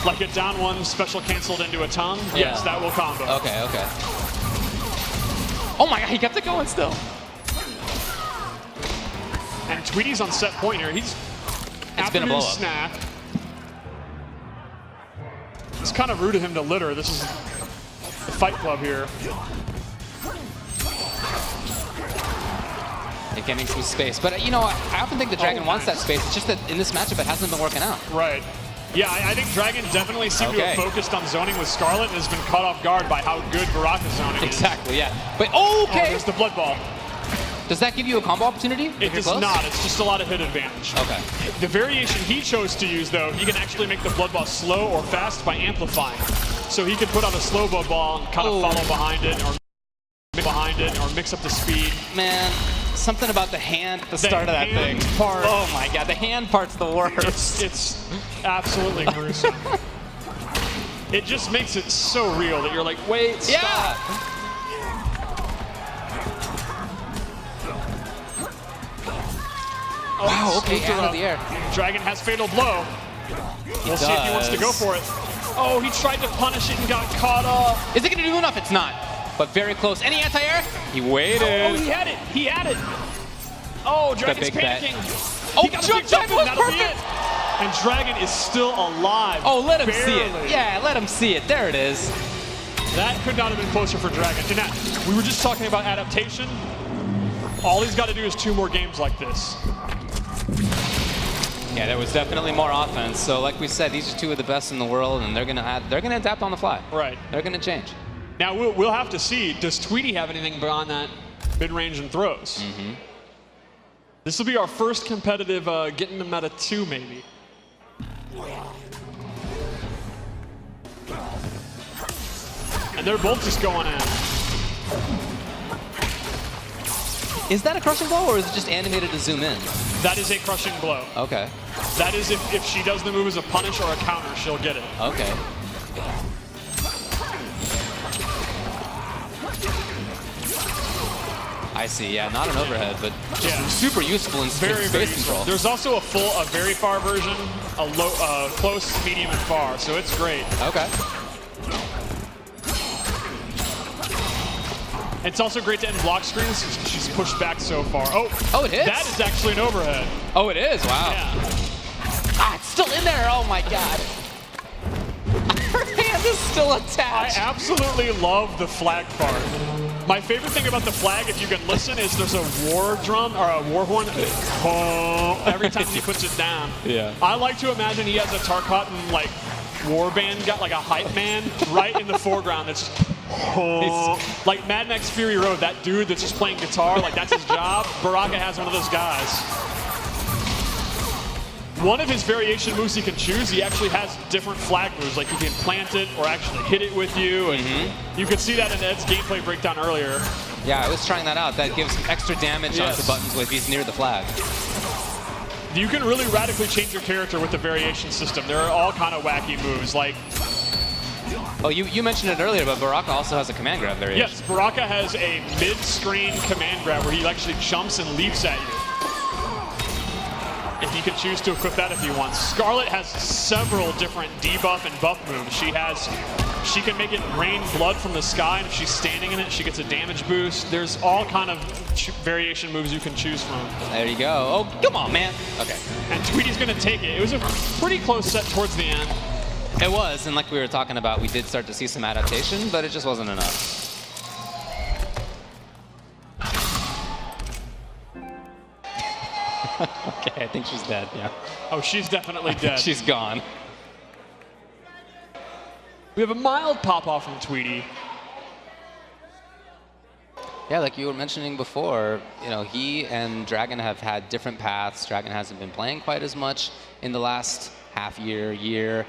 Speaker 3: Like a down one special canceled into a tongue?
Speaker 4: Yeah.
Speaker 3: Yes, that will combo.
Speaker 4: Okay, okay. Oh my god, he kept it going still.
Speaker 3: And Tweety's on set point here. He's
Speaker 4: been a blow up.
Speaker 3: Snap. It's kind of rude of him to litter. This is the Fight Club here.
Speaker 4: They're getting some space. But, you know, I often think the Dragon wants that space. It's just that in this matchup, it hasn't been working out.
Speaker 3: Right. Yeah, I think Dragon definitely seemed to have focused on zoning with Scarlet and has been caught off guard by how good Baraka's zoning is.
Speaker 4: Exactly, yeah. But, okay.
Speaker 3: There's the blood ball.
Speaker 4: Does that give you a combo opportunity?
Speaker 3: It does not. It's just a lot of hit advantage.
Speaker 4: Okay.
Speaker 3: The variation he chose to use, though, he can actually make the blood ball slow or fast by amplifying. So he could put out a slow blood ball and kind of follow behind it, or mix up the speed.
Speaker 4: Man, something about the hand at the start of that thing.
Speaker 3: Part,
Speaker 4: oh my god, the hand part's the worst.
Speaker 3: It's absolutely gruesome. It just makes it so real that you're like, wait, stop.
Speaker 4: Yeah.
Speaker 3: Oh,
Speaker 4: wow, okay, out of the air.
Speaker 3: Dragon has fatal blow. We'll see if he wants to go for it. Oh, he tried to punish it and got caught up.
Speaker 4: Is it going to do enough? It's not. But very close. Any anti-air? He waited.
Speaker 3: Oh, he had it. He had it. Oh, Dragon's panicking.
Speaker 4: Oh, jump was perfect.
Speaker 3: And Dragon is still alive.
Speaker 4: Oh, let him see it. Yeah, let him see it. There it is.
Speaker 3: That could not have been closer for Dragon. And that, we were just talking about adaptation. All he's got to do is 2 more games like this.
Speaker 4: Yeah, there was definitely more offense. So, like we said, these are 2 of the best in the world, and they're gonna adapt on the fly.
Speaker 3: Right.
Speaker 4: They're gonna change.
Speaker 3: Now we'll have to see. Does Tweety have anything beyond that mid-range and throws? This will be our first competitive getting them at a 2, maybe. And they're both just going in.
Speaker 4: Is that a crushing blow, or is it just animated to zoom in?
Speaker 3: That is a crushing blow.
Speaker 4: Okay.
Speaker 3: That is if she does the move as a punish or a counter, she'll get it.
Speaker 4: Okay. I see, yeah, not an overhead, but just super useful in space control.
Speaker 3: There's also a very far version, a low, close, medium, and far, so it's great.
Speaker 4: Okay.
Speaker 3: It's also great to end block screens. She's pushed back so far.
Speaker 4: Oh, it hits?
Speaker 3: That is actually an overhead.
Speaker 4: Oh, it is? Wow.
Speaker 3: Yeah.
Speaker 4: Ah, it's still in there. Oh, my God. Her hand is still attached.
Speaker 3: I absolutely love the flag part. My favorite thing about the flag, if you can listen, is there's a war drum or a war horn every time he puts it down.
Speaker 4: Yeah.
Speaker 3: I like to imagine he has a Tarkatan like war band, got like a hype man right in the foreground that's like Mad Max Fury Road, that dude that's just playing guitar, like that's his job. Baraka has one of those guys. One of his variation moves he can choose, he actually has different flag moves, like he can plant it or actually hit it with you. And you could see that in Ed's gameplay breakdown earlier.
Speaker 4: Yeah, I was trying that out. That gives extra damage onto buttons if he's near the flag.
Speaker 3: You can really radically change your character with the variation system. There are all kind of wacky moves, like...
Speaker 4: Oh, you mentioned it earlier, but Baraka also has a command grab variation.
Speaker 3: Yes, Baraka has a mid-screen command grab where he actually jumps and leaps at you. And he can choose to equip that if he wants. Scarlet has several different debuff and buff moves. She can make it rain blood from the sky, and if she's standing in it, she gets a damage boost. There's all kind of variation moves you can choose from.
Speaker 4: There you go. Oh, come on, man. Okay.
Speaker 3: And Tweety's going to take it. It was a pretty close set towards the end.
Speaker 4: It was, and like we were talking about, we did start to see some adaptation, but it just wasn't enough. Okay, I think she's dead, yeah.
Speaker 3: Oh, she's definitely dead.
Speaker 4: She's gone.
Speaker 3: We have a mild pop-off from Tweety.
Speaker 4: Yeah, like you were mentioning before, you know, he and Dragon have had different paths. Dragon hasn't been playing quite as much in the last half year.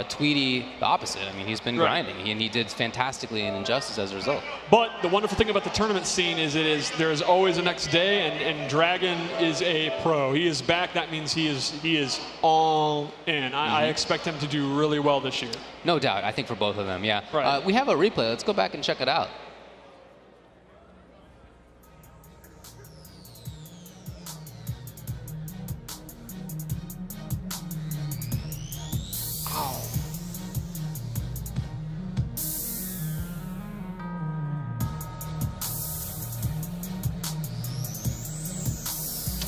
Speaker 4: Tweedy the opposite. I mean, he's been grinding, and he did fantastically in Injustice as a result.
Speaker 3: But the wonderful thing about the tournament scene is there is always a next day, and Dragon is a pro. He is back. That means he is all in. I expect him to do really well this year.
Speaker 4: No doubt. I think for both of them, yeah.
Speaker 3: Right.
Speaker 4: We have a replay. Let's go back and check it out.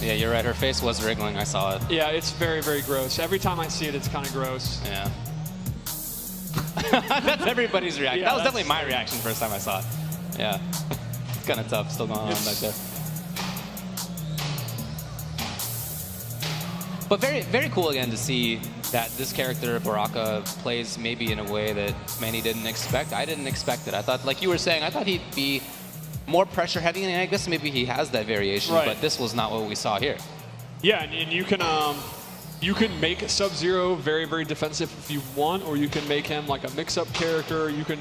Speaker 4: Yeah, you're right. Her face was wriggling. I saw it.
Speaker 3: Yeah, it's very, very gross. Every time I see it, it's kind of gross.
Speaker 4: Yeah. That's everybody's reaction.
Speaker 3: Yeah,
Speaker 4: that was definitely my reaction first time I saw it. Yeah. It's kind of tough. Still going on back there. But very, very cool again to see that this character, Baraka, plays maybe in a way that many didn't expect. I didn't expect it. I thought, like you were saying, I thought he'd be more pressure heavy, and I guess maybe he has that variation, but this was not what we saw here.
Speaker 3: Yeah, and you can make Sub-Zero very, very defensive if you want, or you can make him like a mix-up character. You can,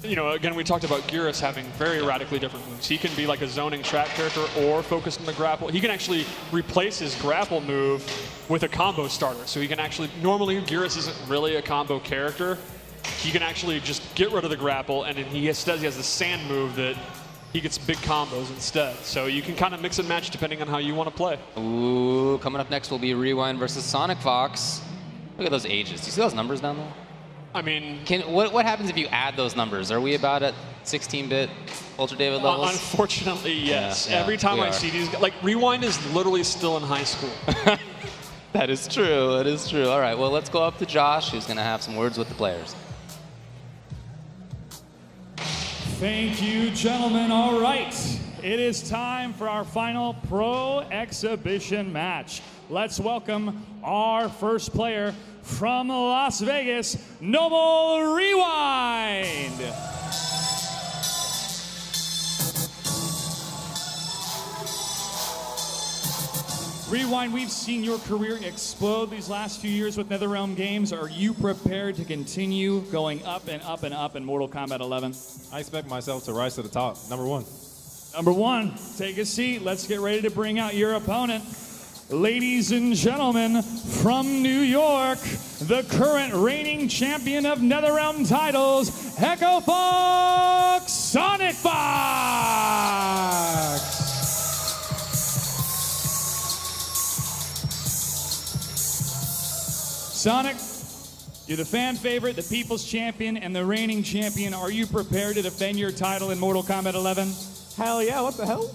Speaker 3: again, we talked about Geras having very radically different moves. He can be like a zoning trap character or focus on the grapple. He can actually replace his grapple move with a combo starter. So he can actually, normally Geras isn't really a combo character. He can actually just get rid of the grapple, and then he has the sand move that he gets big combos instead. So you can kind of mix and match depending on how you want to play.
Speaker 4: Ooh, coming up next will be Rewind versus Sonic Fox. Look at those ages. Do you see those numbers down there?
Speaker 3: I mean,
Speaker 4: what happens if you add those numbers? Are we about at 16-bit Ultra David levels?
Speaker 3: Unfortunately, yes.
Speaker 4: Yeah,
Speaker 3: Every time I see these, like Rewind is literally still in high school.
Speaker 4: That is true. That is true. All right, well, let's go up to Josh, who's going to have some words with the players.
Speaker 1: Thank you, gentlemen. All right, it is time for our final pro exhibition match. Let's welcome our first player from Las Vegas, Noble Rewind. Rewind, we've seen your career explode these last few years with NetherRealm Games. Are you prepared to continue going up and up and up in Mortal Kombat 11?
Speaker 7: I expect myself to rise to the top. Number one.
Speaker 1: Number one, take a seat. Let's get ready to bring out your opponent. Ladies and gentlemen, from New York, the current reigning champion of NetherRealm titles, Echo Fox, Sonic Fox! Sonic, you're the fan favorite, the people's champion, and the reigning champion. Are you prepared to defend your title in Mortal Kombat 11?
Speaker 5: Hell yeah, what the hell?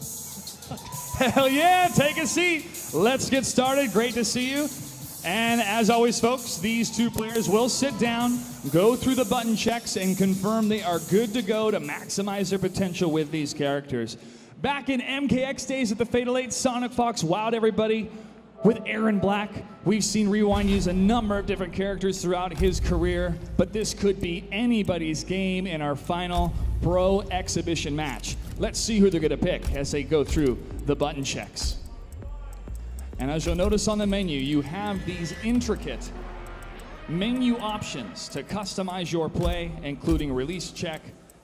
Speaker 1: Hell yeah, take a seat. Let's get started. Great to see you. And as always, folks, these two players will sit down, go through the button checks, and confirm they are good to go to maximize their potential with these characters. Back in MKX days at the Fatal 8, Sonic Fox wowed everybody with Aaron Black. We've seen Rewind use a number of different characters throughout his career, but this could be anybody's game in our final pro exhibition match. Let's see who they're gonna pick as they go through the button checks. And as you'll notice on the menu, you have these intricate menu options to customize your play, including release check,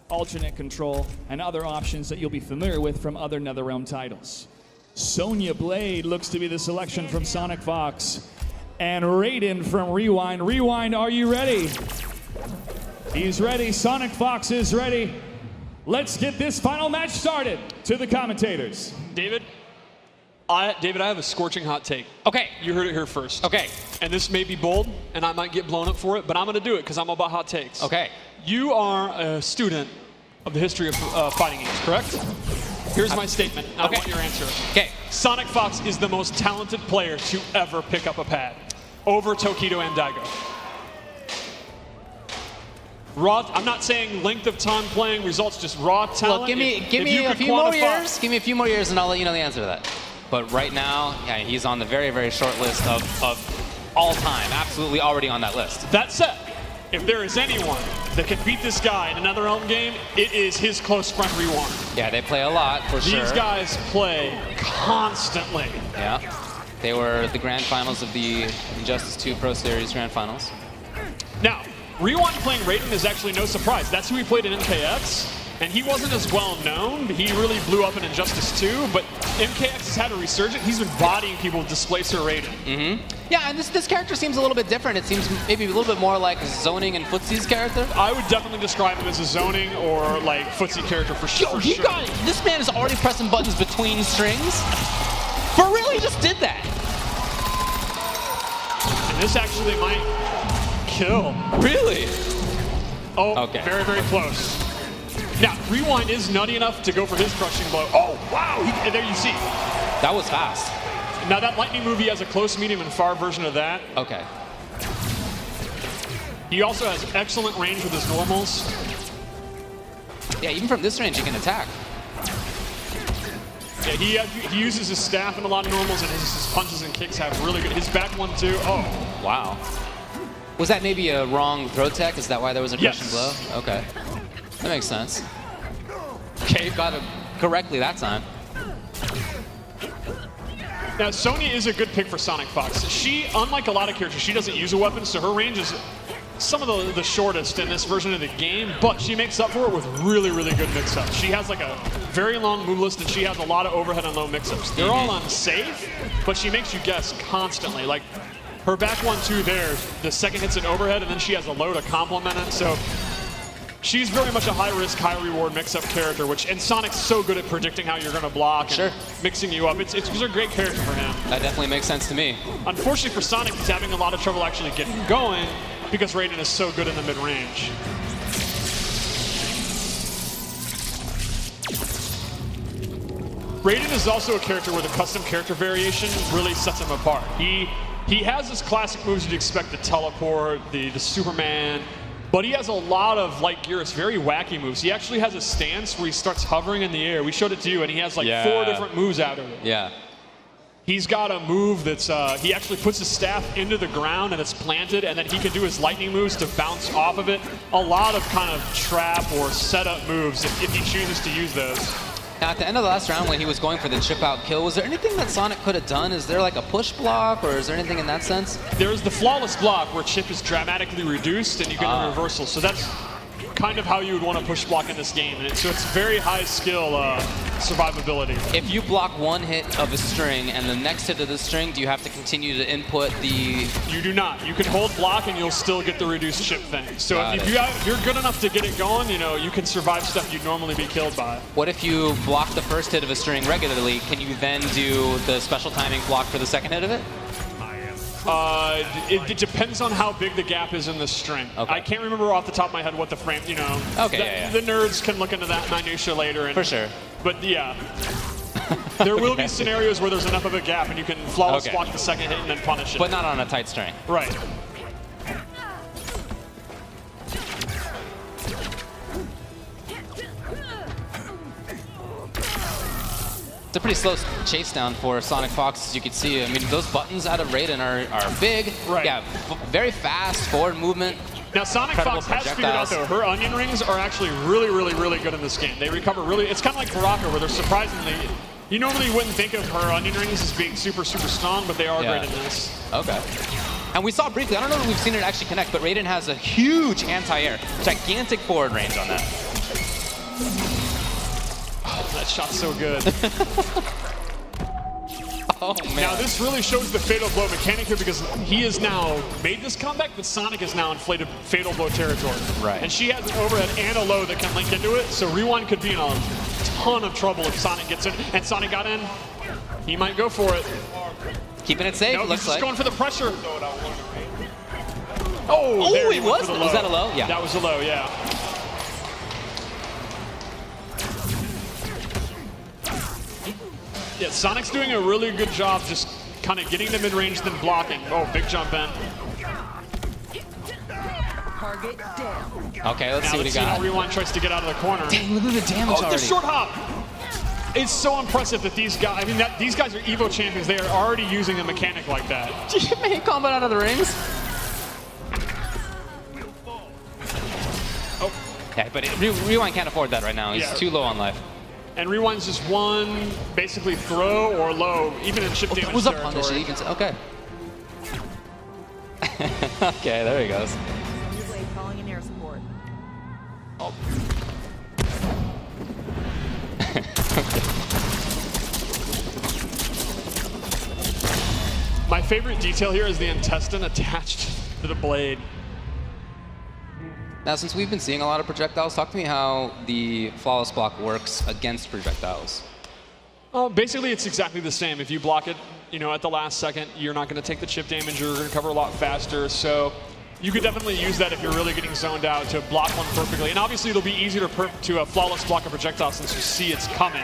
Speaker 1: alternate control, and other options that you'll be familiar with from other NetherRealm titles. Sonya Blade looks to be the selection from Sonic Fox. And Raiden from Rewind. Rewind, are you ready? He's ready. Sonic Fox is ready. Let's get this final match started. To the commentators.
Speaker 3: David, I have a scorching hot take.
Speaker 4: Okay.
Speaker 3: You heard it here first.
Speaker 4: Okay.
Speaker 3: And this may be bold, and I might get blown up for it, but I'm going to do it because I'm about hot takes.
Speaker 4: Okay.
Speaker 3: You are a student of the history of fighting games, correct? Here's my statement. I want your answer.
Speaker 4: Okay.
Speaker 3: Sonic Fox is the most talented player to ever pick up a pad over Tokido and Daigo. Raw, I'm not saying length of time playing, results, just raw talent.
Speaker 4: Look, give me a few more years. Give me a few more years, and I'll let you know the answer to that. But right now, yeah, he's on the very, very short list of all time. Absolutely already on that list.
Speaker 3: That said, if there is anyone that can beat this guy in another Elm game, it is his close friend Rewind.
Speaker 4: Yeah, they play a lot for sure.
Speaker 3: These guys play constantly.
Speaker 4: Yeah, they were the grand finals of the Injustice 2 Pro Series grand finals.
Speaker 3: Now, Rewind playing Raiden is actually no surprise. That's who he played in MKX, and he wasn't as well known. He really blew up in Injustice 2, but MKX has had a resurgence. He's been bodying people with Displacer Raiden.
Speaker 4: Yeah, and this character seems a little bit different. It seems maybe a little bit more like Zoning and Footsie's character.
Speaker 3: I would definitely describe him as a zoning or like footsie character for sure.
Speaker 4: Yo, this man is already pressing buttons between strings. For real, he just did that.
Speaker 3: And this actually might kill.
Speaker 4: Really?
Speaker 3: Oh,
Speaker 4: Okay.
Speaker 3: very, very close. Now, Rewind is nutty enough to go for his crushing blow. Oh, wow! And there you see.
Speaker 4: That was fast.
Speaker 3: Now, that lightning move, he has a close, medium, and far version of that.
Speaker 4: Okay.
Speaker 3: He also has excellent range with his normals.
Speaker 4: Yeah, even from this range, he can attack.
Speaker 3: Yeah, he uses his staff in a lot of normals, and his punches and kicks have really good. His back one, too. Oh.
Speaker 4: Wow. Was that maybe a wrong throw tech? Is that why there was a crushing blow? Okay. That makes sense. Okay, got it correctly that time.
Speaker 3: Now, Sonya is a good pick for Sonic Fox. She, unlike a lot of characters, she doesn't use a weapon, so her range is some of the shortest in this version of the game, but she makes up for it with really, really good mix-ups. She has like a very long move list, and she has a lot of overhead and low mix-ups. They're all unsafe, but she makes you guess constantly. Like, her back 1-2 there, the second hit's an overhead, and then she has a low to complement it, so she's very much a high-risk, high-reward mix-up character, and Sonic's so good at predicting how you're going to block and mixing you up. It's a great character for him.
Speaker 4: That definitely makes sense to me.
Speaker 3: Unfortunately for Sonic, he's having a lot of trouble actually getting going because Raiden is so good in the mid-range. Raiden is also a character where the custom character variation really sets him apart. He has his classic moves you'd expect, the teleport, the Superman, but he has a lot of, like Geras, very wacky moves. He actually has a stance where he starts hovering in the air. We showed it to you, and he has like 4 different moves out of it.
Speaker 4: Yeah.
Speaker 3: He's got a move that's, he actually puts his staff into the ground and it's planted, and then he can do his lightning moves to bounce off of it. A lot of kind of trap or setup moves if he chooses to use those.
Speaker 4: Now, at the end of the last round when he was going for the chip-out kill, was there anything that Sonic could have done? Is there like a push block, or is there anything in that sense?
Speaker 3: There's the flawless block where chip is dramatically reduced and you get a reversal. So that's kind of how you would want to push block in this game. And so it's very high skill survivability.
Speaker 4: If you block one hit of a string and the next hit of the string, do you have to continue to input the...
Speaker 3: You do not. You can hold block and you'll still get the reduced chip thing. So if you're good enough to get it going, you know, you can survive stuff you'd normally be killed by.
Speaker 4: What if you block the first hit of a string regularly? Can you then do the special timing block for the second hit of it?
Speaker 3: It depends on how big the gap is in the string.
Speaker 4: Okay.
Speaker 3: I can't remember off the top of my head what the frame, you know.
Speaker 4: Okay,
Speaker 3: the nerds can look into that minutia later. And,
Speaker 4: for sure.
Speaker 3: But yeah, there will be scenarios where there's enough of a gap and you can flawless block the second hit and then punish it.
Speaker 4: But not on a tight string.
Speaker 3: Right.
Speaker 4: It's a pretty slow chase down for Sonic Fox, as you can see. I mean, those buttons out of Raiden are big.
Speaker 3: Right.
Speaker 4: Yeah, very fast forward movement.
Speaker 3: Now, Sonic Fox has figured out, though, her onion rings are actually really, really, really good in this game. They recover really... It's kind of like Baraka, where they're surprisingly... You normally wouldn't think of her onion rings as being super, super strong, but they are great in this.
Speaker 4: Okay. And we saw briefly, I don't know if we've seen it actually connect, but Raiden has a huge anti-air, gigantic forward range on that.
Speaker 3: Oh, that shot's so good.
Speaker 4: Oh, man.
Speaker 3: Now, this really shows the Fatal Blow mechanic here because he has now made this comeback, but Sonic is now in Fatal Blow territory.
Speaker 4: Right.
Speaker 3: And she has an overhead and a low that can link into it, so Rewind could be in a ton of trouble if Sonic gets in. And Sonic got in. He might go for it.
Speaker 4: Keeping it safe,
Speaker 3: No,
Speaker 4: looks
Speaker 3: he's
Speaker 4: like.
Speaker 3: just going for the pressure. Oh, there
Speaker 4: he was? Was that a low? Yeah.
Speaker 3: That was a low, yeah. Yeah, Sonic's doing a really good job just kind of getting the mid-range, then blocking. Oh, big jump in.
Speaker 8: Target down.
Speaker 4: Okay, let's see what he
Speaker 3: see
Speaker 4: got.
Speaker 3: how Rewind tries to get out of the corner.
Speaker 4: Dang, look at the damage already.
Speaker 3: The short hop! It's so impressive that these guys, I mean, these guys are Evo champions. They are already using a mechanic like that.
Speaker 4: Did you make Kombat out of the rings?
Speaker 3: Oh.
Speaker 4: Yeah, but Rewind can't afford that right now. He's too low on life.
Speaker 3: And Rewind's just one, basically throw or low, even in chip damage
Speaker 4: Was a
Speaker 3: territory.
Speaker 4: punish, even okay. Okay, there he goes. Oh.
Speaker 3: My favorite detail here is the intestine attached to the blade.
Speaker 4: Now, since we've been seeing a lot of projectiles, talk to me how the flawless block works against projectiles.
Speaker 3: Basically, it's exactly the same. If you block it, at the last second, you're not going to take the chip damage. You're going to recover a lot faster. So you could definitely use that if you're really getting zoned out to block one perfectly. And obviously, it'll be easier to flawless block a projectile since you see it's coming.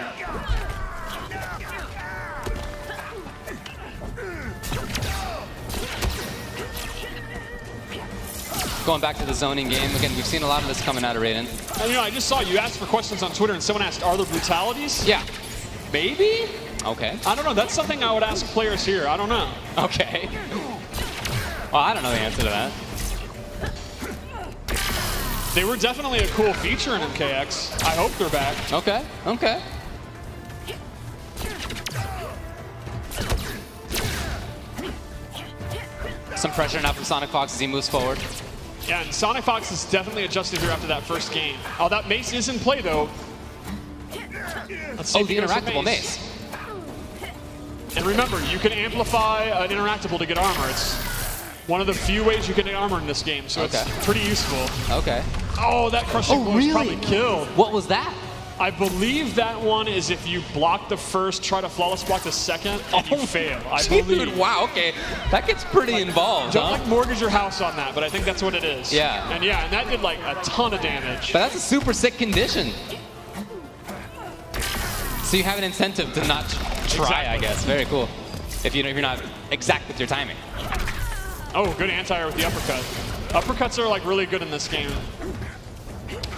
Speaker 4: Going back to the zoning game, again, we've seen a lot of this coming out of Raiden.
Speaker 3: And, I just saw you asked for questions on Twitter, and someone asked, are there brutalities?
Speaker 4: Yeah.
Speaker 3: Maybe?
Speaker 4: Okay.
Speaker 3: I don't know. That's something I would ask players here. I don't know.
Speaker 4: Okay. Well, I don't know the answer to that.
Speaker 3: They were definitely a cool feature in MKX. I hope they're back.
Speaker 4: Okay. Okay. Some pressure now from Sonic Fox as he moves forward.
Speaker 3: Yeah, and Sonic Fox is definitely adjusted here after that first game. Oh, that mace is in play, though. Let's see if
Speaker 4: the
Speaker 3: he goes for
Speaker 4: interactable mace.
Speaker 3: And remember, you can amplify an interactable to get armor. It's one of the few ways you can get armor in this game, so it's pretty useful.
Speaker 4: Okay.
Speaker 3: Oh, that crushing blow is probably killed.
Speaker 4: What was that?
Speaker 3: I believe that one is if you block the first, try to flawless block the second, and you fail. I believe.
Speaker 4: Wow, okay. That gets pretty involved,
Speaker 3: Don't like mortgage your house on that, but I think that's what it is.
Speaker 4: Yeah.
Speaker 3: And that did like a ton of damage.
Speaker 4: But that's a super sick condition. So you have an incentive to not try, I guess. Very cool. If you're not exact with your timing.
Speaker 3: Oh, good anti-air with the uppercut. Uppercuts are like really good in this game.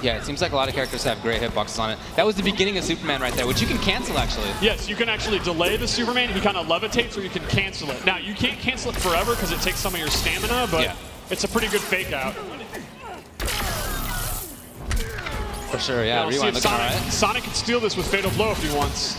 Speaker 4: Yeah, it seems like a lot of characters have great hitboxes on it. That was the beginning of Superman right there, which you can cancel, actually.
Speaker 3: Yes, you can actually delay the Superman. He kind of levitates, or you can cancel it. Now, you can't cancel it forever because it takes some of your stamina, but it's a pretty good fake out.
Speaker 4: For sure, yeah. Rewind looking all right.
Speaker 3: Sonic can steal this with Fatal Blow if he wants.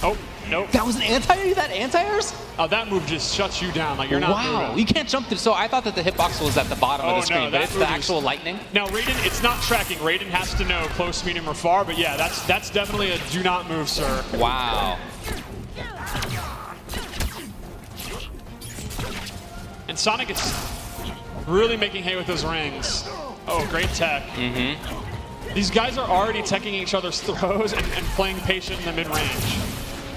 Speaker 3: Oh, nope.
Speaker 4: That was an anti-air? That anti-airs?
Speaker 3: Oh, that move just shuts you down. Like, you're not moving.
Speaker 4: You can't jump through. So I thought that the hitbox was at the bottom of the screen, but it's the actual lightning?
Speaker 3: Now, Raiden, it's not tracking. Raiden has to know close, medium, or far, but yeah, that's definitely a do not move, sir.
Speaker 4: Wow.
Speaker 3: And Sonic is really making hay with those rings. Oh, great tech. These guys are already teching each other's throws and playing patient in the mid-range.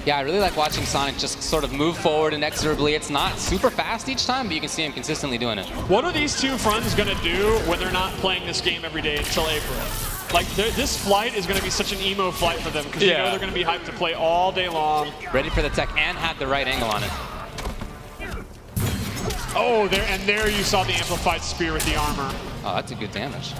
Speaker 4: Yeah, I really like watching Sonic just sort of move forward inexorably. It's not super fast each time, but you can see him consistently doing it.
Speaker 3: What are these two friends going to do when they're not playing this game every day until April? Like, this flight is going to be such an emo flight for them because you know they're going to be hyped to play all day long.
Speaker 4: Ready for the tech and had the right angle on it.
Speaker 3: Oh, there you saw the amplified spear with the armor.
Speaker 4: Oh, that's a good damage.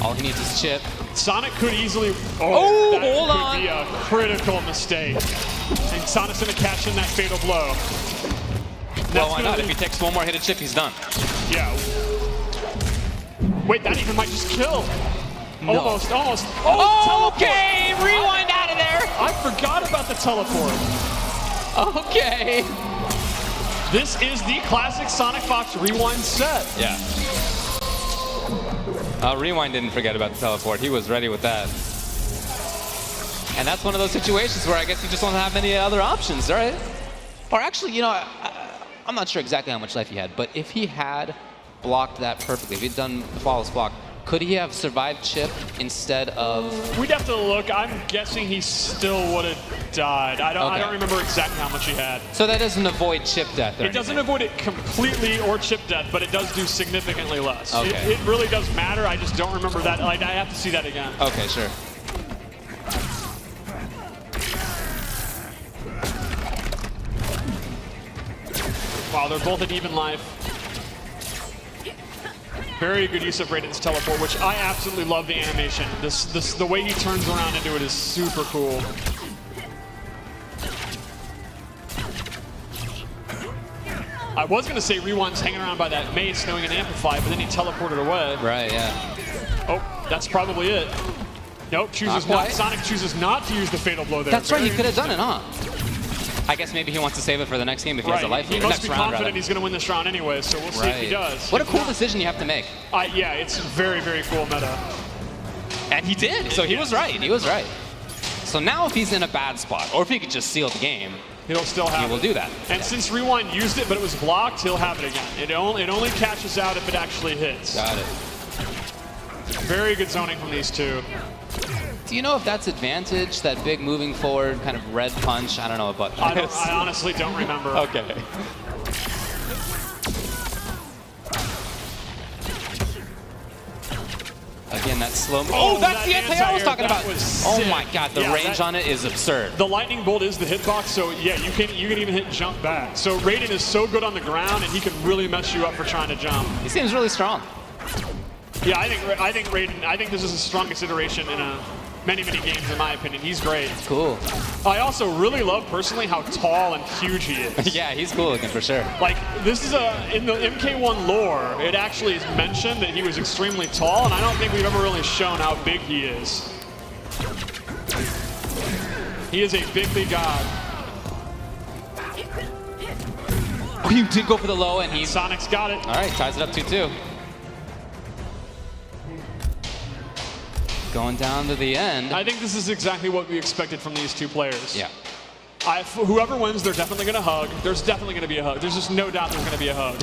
Speaker 4: All he needs is chip.
Speaker 3: Sonic could easily.
Speaker 4: Oh,
Speaker 3: that
Speaker 4: hold
Speaker 3: could
Speaker 4: on.
Speaker 3: be a critical mistake. And Sonic's going to catch in that fatal blow.
Speaker 4: Well, why not? If he takes one more hit of chip, he's done.
Speaker 3: Yeah. Wait, that even might just kill.
Speaker 4: No.
Speaker 3: Almost.
Speaker 4: Oh, okay, rewind out of there.
Speaker 3: I forgot about the teleport.
Speaker 4: Okay.
Speaker 3: This is the classic Sonic Fox rewind set.
Speaker 4: Yeah. Rewind didn't forget about the teleport. He was ready with that. And that's one of those situations where I guess you just don't have any other options, right? Or actually, I'm not sure exactly how much life he had, but if he had blocked that perfectly, if he'd done the flawless block, could he have survived chip instead of...
Speaker 3: We'd have to look. I'm guessing he still would have died. I don't remember exactly how much he had.
Speaker 4: So that doesn't avoid chip death or
Speaker 3: It doesn't avoid it completely or chip death, but it does do significantly less.
Speaker 4: Okay.
Speaker 3: It really does matter. I just don't remember that. Like, I have to see that again.
Speaker 4: Okay, sure.
Speaker 3: Wow, they're both at even life. Very good use of Raiden's teleport, which I absolutely love the animation. The way he turns around into it is super cool. I was going to say Rewind's hanging around by that mace knowing an amplify, but then he teleported away.
Speaker 4: Right, yeah.
Speaker 3: Oh, that's probably it. Nope, chooses not. Sonic chooses not to use the fatal blow there.
Speaker 4: That's right, he could have done it, huh? I guess maybe he wants to save it for the next game if he has a life
Speaker 3: He
Speaker 4: lead.
Speaker 3: must
Speaker 4: Next
Speaker 3: be
Speaker 4: round,
Speaker 3: confident
Speaker 4: rather.
Speaker 3: he's going to win this round anyway, so we'll see if he does.
Speaker 4: What a cool decision you have to make.
Speaker 3: Yeah, it's very, very cool meta.
Speaker 4: And he did, so he was right. He was right. So now if he's in a bad spot, or if he could just seal the game,
Speaker 3: he'll still have
Speaker 4: he will do that.
Speaker 3: And since Rewind used it, but it was blocked, he'll have it again. It only catches out if it actually hits.
Speaker 4: Got it.
Speaker 3: Very good zoning from these two.
Speaker 4: Do you know if that's advantage, that big moving forward kind of red punch? I don't know, but
Speaker 3: I honestly don't remember.
Speaker 4: Okay. Again, that slow. Oh, that's the anti I was talking about. Oh my God, the range on it is absurd.
Speaker 3: The lightning bolt is the hitbox, so yeah, you can even hit jump back. So Raiden is so good on the ground, and he can really mess you up for trying to jump.
Speaker 4: He seems really strong.
Speaker 3: Yeah, I think Raiden. I think this is the strongest iteration in many games, in my opinion. He's great.
Speaker 4: Cool.
Speaker 3: I also really love personally how tall and huge he is.
Speaker 4: Yeah, he's cool looking for sure.
Speaker 3: Like, this is in the MK1 lore, it actually is mentioned that he was extremely tall, and I don't think we've ever really shown how big he is. He is a big god.
Speaker 4: Oh, you did go for the low, and
Speaker 3: Sonic's got it.
Speaker 4: All right, ties it up 2-2. Going down to the end.
Speaker 3: I think this is exactly what we expected from these two players.
Speaker 4: Yeah.
Speaker 3: Whoever wins, they're definitely going to hug. There's definitely going to be a hug. There's just no doubt there's going to be a hug.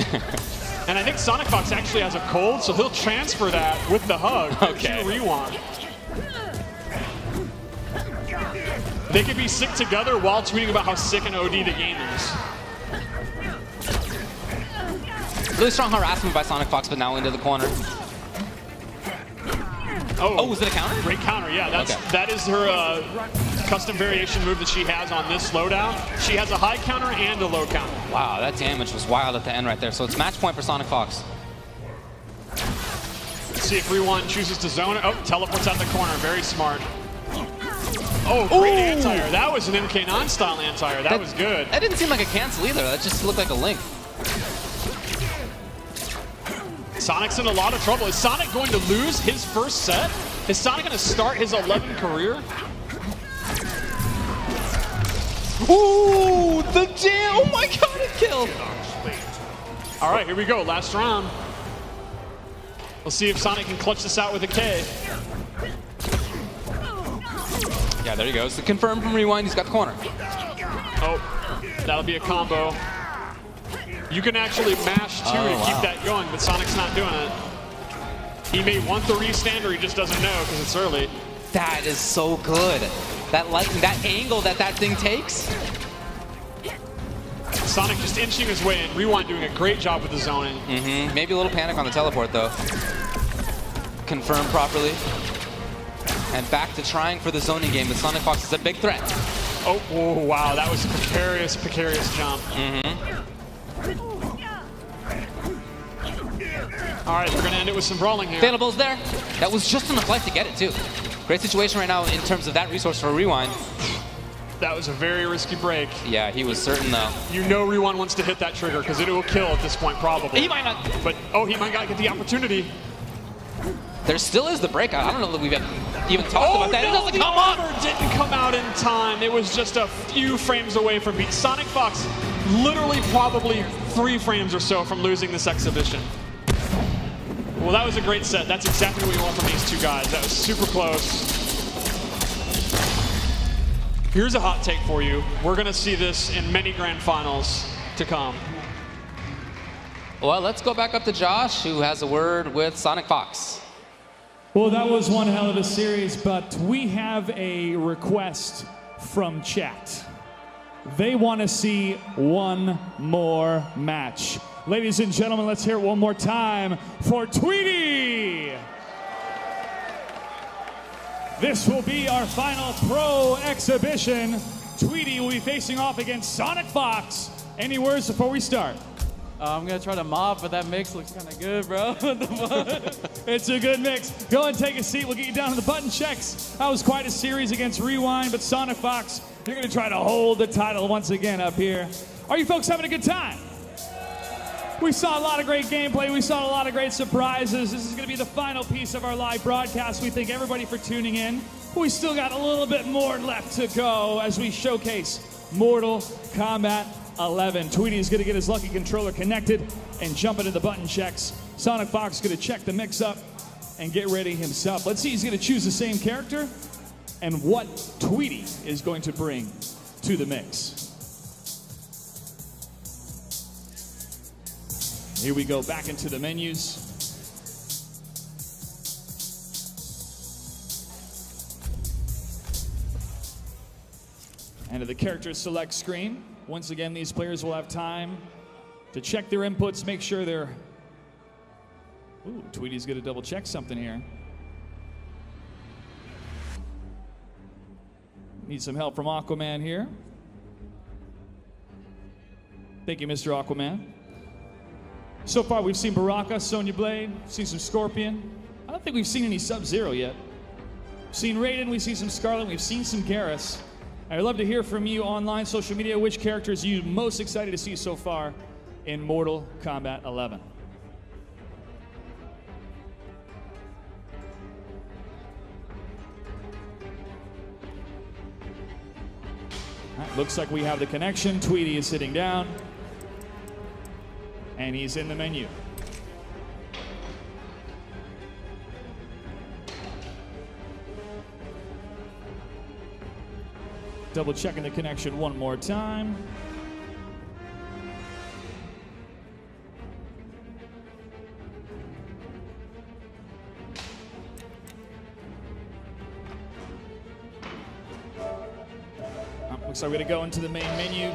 Speaker 3: And I think Sonic Fox actually has a cold, so he'll transfer that with the hug to Rewind. They could be sick together while tweeting about how sick and OD the game is.
Speaker 4: Really strong harassment by Sonic Fox, but now into the corner. Oh, was it a counter?
Speaker 3: Great counter, yeah. That is her custom variation move that she has on this slowdown. She has a high counter and a low counter.
Speaker 4: Wow, that damage was wild at the end right there. So it's match point for Sonic Fox.
Speaker 3: Let's see if Rewind chooses to zone it. Oh, teleports out the corner. Very smart. Oh, great anti-air. That was an MK9 style anti-air. That was good.
Speaker 4: That didn't seem like a cancel either. That just looked like a link.
Speaker 3: Sonic's in a lot of trouble. Is Sonic going to lose his first set? Is Sonic going to start his 11th career?
Speaker 4: Ooh, the jam! Oh my God, it killed!
Speaker 3: All right, here we go. Last round. We'll see if Sonic can clutch this out with a K.
Speaker 4: Yeah, there he goes. The confirm from Rewind. He's got the corner.
Speaker 3: Oh, that'll be a combo. You can actually mash two to keep that going, but Sonic's not doing it. He may want the restand, or he just doesn't know because it's early.
Speaker 4: That is so good. That lightning, that angle that thing takes.
Speaker 3: Sonic just inching his way in. Rewind doing a great job with the zoning.
Speaker 4: Maybe a little panic on the teleport though. Confirm properly. And back to trying for the zoning game. The Sonic Fox is a big threat.
Speaker 3: Oh, wow, that was a precarious jump. All right, we're gonna end it with some brawling here.
Speaker 4: Fatalable's there. That was just enough life to get it too. Great situation right now in terms of that resource for Rewind.
Speaker 3: That was a very risky break.
Speaker 4: Yeah, he was certain though.
Speaker 3: You know Rewind wants to hit that trigger because it will kill at this point probably.
Speaker 4: He might not.
Speaker 3: But, he might not get the opportunity.
Speaker 4: There still is the breakout. I don't know that we've even talked about that.
Speaker 3: No,
Speaker 4: It doesn't
Speaker 3: the
Speaker 4: come up.
Speaker 3: armor didn't come out in time. It was just a few frames away from beat. Sonic Fox literally probably 3 frames or so from losing this exhibition. Well, that was a great set. That's exactly what we want from these two guys. That was super close. Here's a hot take for you. We're going to see this in many grand finals to come.
Speaker 4: Well, let's go back up to Josh, who has a word with Sonic Fox.
Speaker 1: Well, that was one hell of a series, but we have a request from chat. They want to see one more match. Ladies and gentlemen, let's hear it one more time for Tweety. This will be our final pro exhibition. Tweety will be facing off against Sonic Fox. Any words before we start?
Speaker 6: I'm gonna try to mob, but that mix looks kind of good, bro. What the fuck?
Speaker 1: It's a good mix. Go and take a seat. We'll get you down to the button checks. That was quite a series against Rewind, but Sonic Fox, you're going to try to hold the title once again up here. Are you folks having a good time? We saw a lot of great gameplay. We saw a lot of great surprises. This is going to be the final piece of our live broadcast. We thank everybody for tuning in. We still got a little bit more left to go as we showcase Mortal Kombat 11. Tweety's gonna get his lucky controller connected and jump into the button checks. Sonic Fox is gonna check the mix up and get ready himself. Let's see, he's gonna choose the same character and what Tweety is going to bring to the mix. Here we go, back into the menus. And to the character select screen. Once again, these players will have time to check their inputs, make sure they're... Ooh, Tweety's gonna double check something here. Need some help from Aquaman here. Thank you, Mr. Aquaman. So far, we've seen Baraka, Sonya Blade, seen some Scorpion. I don't think we've seen any Sub-Zero yet. We've seen Raiden, we've seen some Scarlet, we've seen some Garrus. I'd love to hear from you online, social media, which characters are you most excited to see so far in Mortal Kombat 11. All right, looks like we have the connection. Tweety is sitting down, and he's in the menu. Double checking the connection one more time. Looks like we're gonna go into the main menu.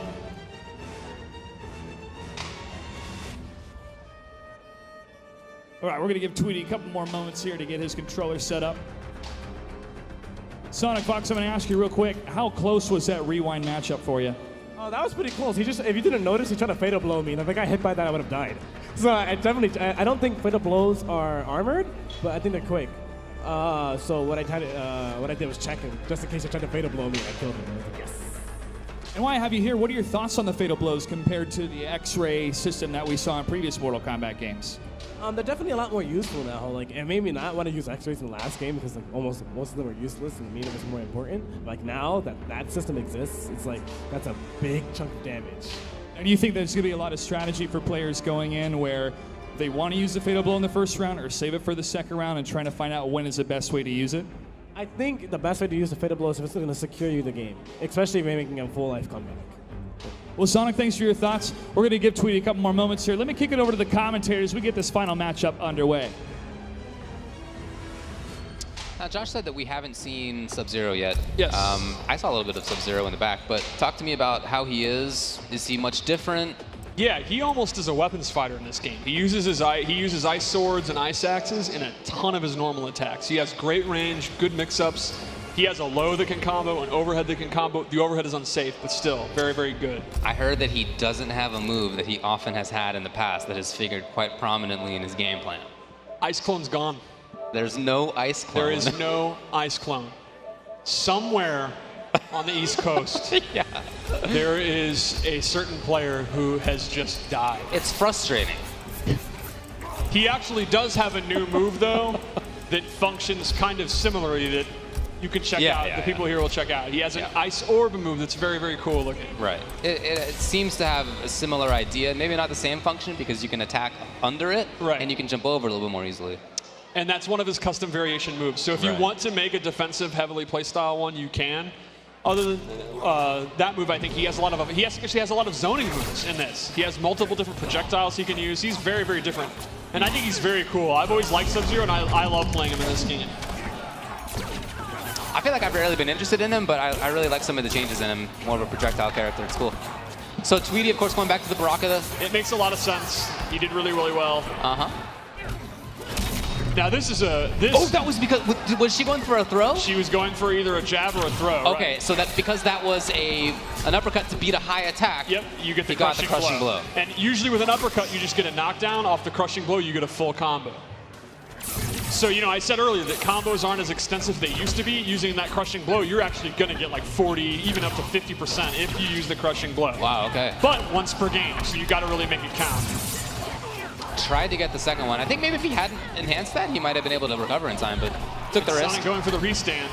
Speaker 1: All right, we're gonna give Tweety a couple more moments here to get his controller set up. Sonic Fox, I'm gonna ask you real quick, how close was that rewind matchup for you?
Speaker 9: Oh, that was pretty close. He just, if you didn't notice, he tried to fatal blow me, and if I got hit by that, I would have died. So I don't think fatal blows are armored, but I think they're quick. So what I did was check him, just in case he tried to fatal blow me, I killed him. I was like, yes.
Speaker 1: And while I have you here, what are your thoughts on the fatal blows compared to the X-ray system that we saw in previous Mortal Kombat games?
Speaker 9: They're definitely a lot more useful now. Like, it made me not want to use X-rays in the last game because like almost most of them were useless and the meter was more important. Like now that system exists, it's like that's a big chunk of damage.
Speaker 1: And do you think there's going to be a lot of strategy for players going in where they want to use the fatal blow in the first round or save it for the second round and trying to find out when is the best way to use it?
Speaker 9: I think the best way to use the fatal blow is if it's going to secure you the game, especially if you're making a full life comeback.
Speaker 1: Well, Sonic, thanks for your thoughts. We're going to give Tweety a couple more moments here. Let me kick it over to the commentators as we get this final matchup underway.
Speaker 4: Now, Josh said that we haven't seen Sub-Zero yet.
Speaker 3: Yes.
Speaker 4: I saw a little bit of Sub-Zero in the back, but talk to me about how he is. Is he much different?
Speaker 3: Yeah, he almost is a weapons fighter in this game. He uses ice swords and ice axes in a ton of his normal attacks. He has great range, good mix-ups. He has a low that can combo, an overhead that can combo. The overhead is unsafe, but still very, very good.
Speaker 4: I heard that he doesn't have a move that he often has had in the past that has figured quite prominently in his game plan.
Speaker 3: Ice clone's gone.
Speaker 4: There's no ice clone.
Speaker 3: There is no ice clone. Somewhere on the East Coast,
Speaker 4: yeah.
Speaker 3: there is a certain player who has just died.
Speaker 4: It's frustrating.
Speaker 3: He actually does have a new move, though, that functions kind of similarly that you can check out. The people here will check out. He has an ice orb move that's very, very cool looking.
Speaker 4: Right. It seems to have a similar idea. Maybe not the same function because you can attack under it, and you can jump over a little bit more easily.
Speaker 3: And that's one of his custom variation moves. So if you want to make a defensive, heavily playstyle one, you can. Other than that move, I think he has a lot of. He actually has a lot of zoning moves in this. He has multiple different projectiles he can use. He's very, very different. And I think he's very cool. I've always liked Sub-Zero, and I love playing him in this game.
Speaker 4: I feel like I've rarely been interested in him, but I really like some of the changes in him. More of a projectile character. It's cool. So Tweety, of course, going back to the Baraka.
Speaker 3: It makes a lot of sense. He did really, really well.
Speaker 4: Uh-huh.
Speaker 3: Now this is a...
Speaker 4: Oh, that was because... Was she going for a throw?
Speaker 3: She was going for either a jab or a throw.
Speaker 4: Okay, so that's because that was an uppercut to beat a high attack.
Speaker 3: Yep, you get the
Speaker 4: crushing blow.
Speaker 3: And usually with an uppercut, you just get a knockdown. Off the crushing blow, you get a full combo. So, you know, I said earlier that combos aren't as extensive as they used to be. Using that crushing blow, you're actually going to get like 40, even up to 50% if you use the crushing blow.
Speaker 4: Wow, okay.
Speaker 3: But once per game, so you got to really make it count.
Speaker 4: Tried to get the second one. I think maybe if he hadn't enhanced that, he might have been able to recover in time, but took the risk.
Speaker 3: Sonic going for the restand.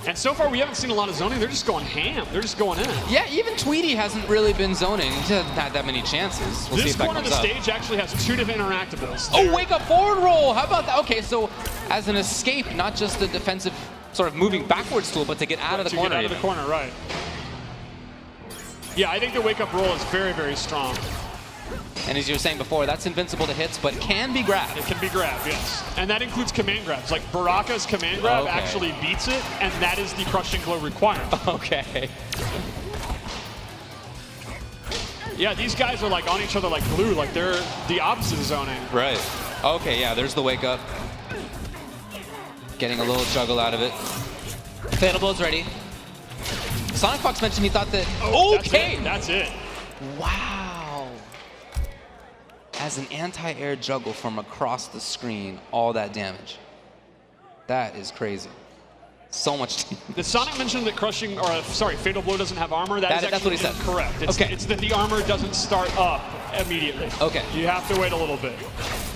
Speaker 3: And so far, we haven't seen a lot of zoning. They're just going ham. They're just going in.
Speaker 4: Yeah, even Tweety hasn't really been zoning. He hasn't had that many chances. We'll see
Speaker 3: This
Speaker 4: if that
Speaker 3: corner of the
Speaker 4: comes up.
Speaker 3: stage actually has 2 different interactables.
Speaker 4: Oh, wake up forward roll. How about that? Okay, so as an escape, not just a defensive sort of moving backwards tool, but to get out of the corner.
Speaker 3: To get out of the corner, right. Yeah, I think the wake up roll is very, very strong.
Speaker 4: And as you were saying before, that's invincible to hits, but can be grabbed.
Speaker 3: It can be grabbed, yes. And that includes command grabs. Like Baraka's command grab actually beats it, and that is the crushing blow requirement.
Speaker 4: Okay.
Speaker 3: Yeah, these guys are like on each other like glue, like they're the opposite of zoning.
Speaker 4: Right. Okay, yeah, there's the wake up. Getting a little juggle out of it. Fatal blow's ready. Sonic Fox mentioned he thought that. Okay!
Speaker 3: That's it.
Speaker 4: Wow. As an anti-air juggle from across the screen, all that damage. That is crazy. So much.
Speaker 3: Did Sonic mention that crushing, or sorry, Fatal Blow doesn't have armor?
Speaker 4: That's what he said.
Speaker 3: Correct. It's that the armor doesn't start up immediately.
Speaker 4: Okay.
Speaker 3: You have to wait a little bit.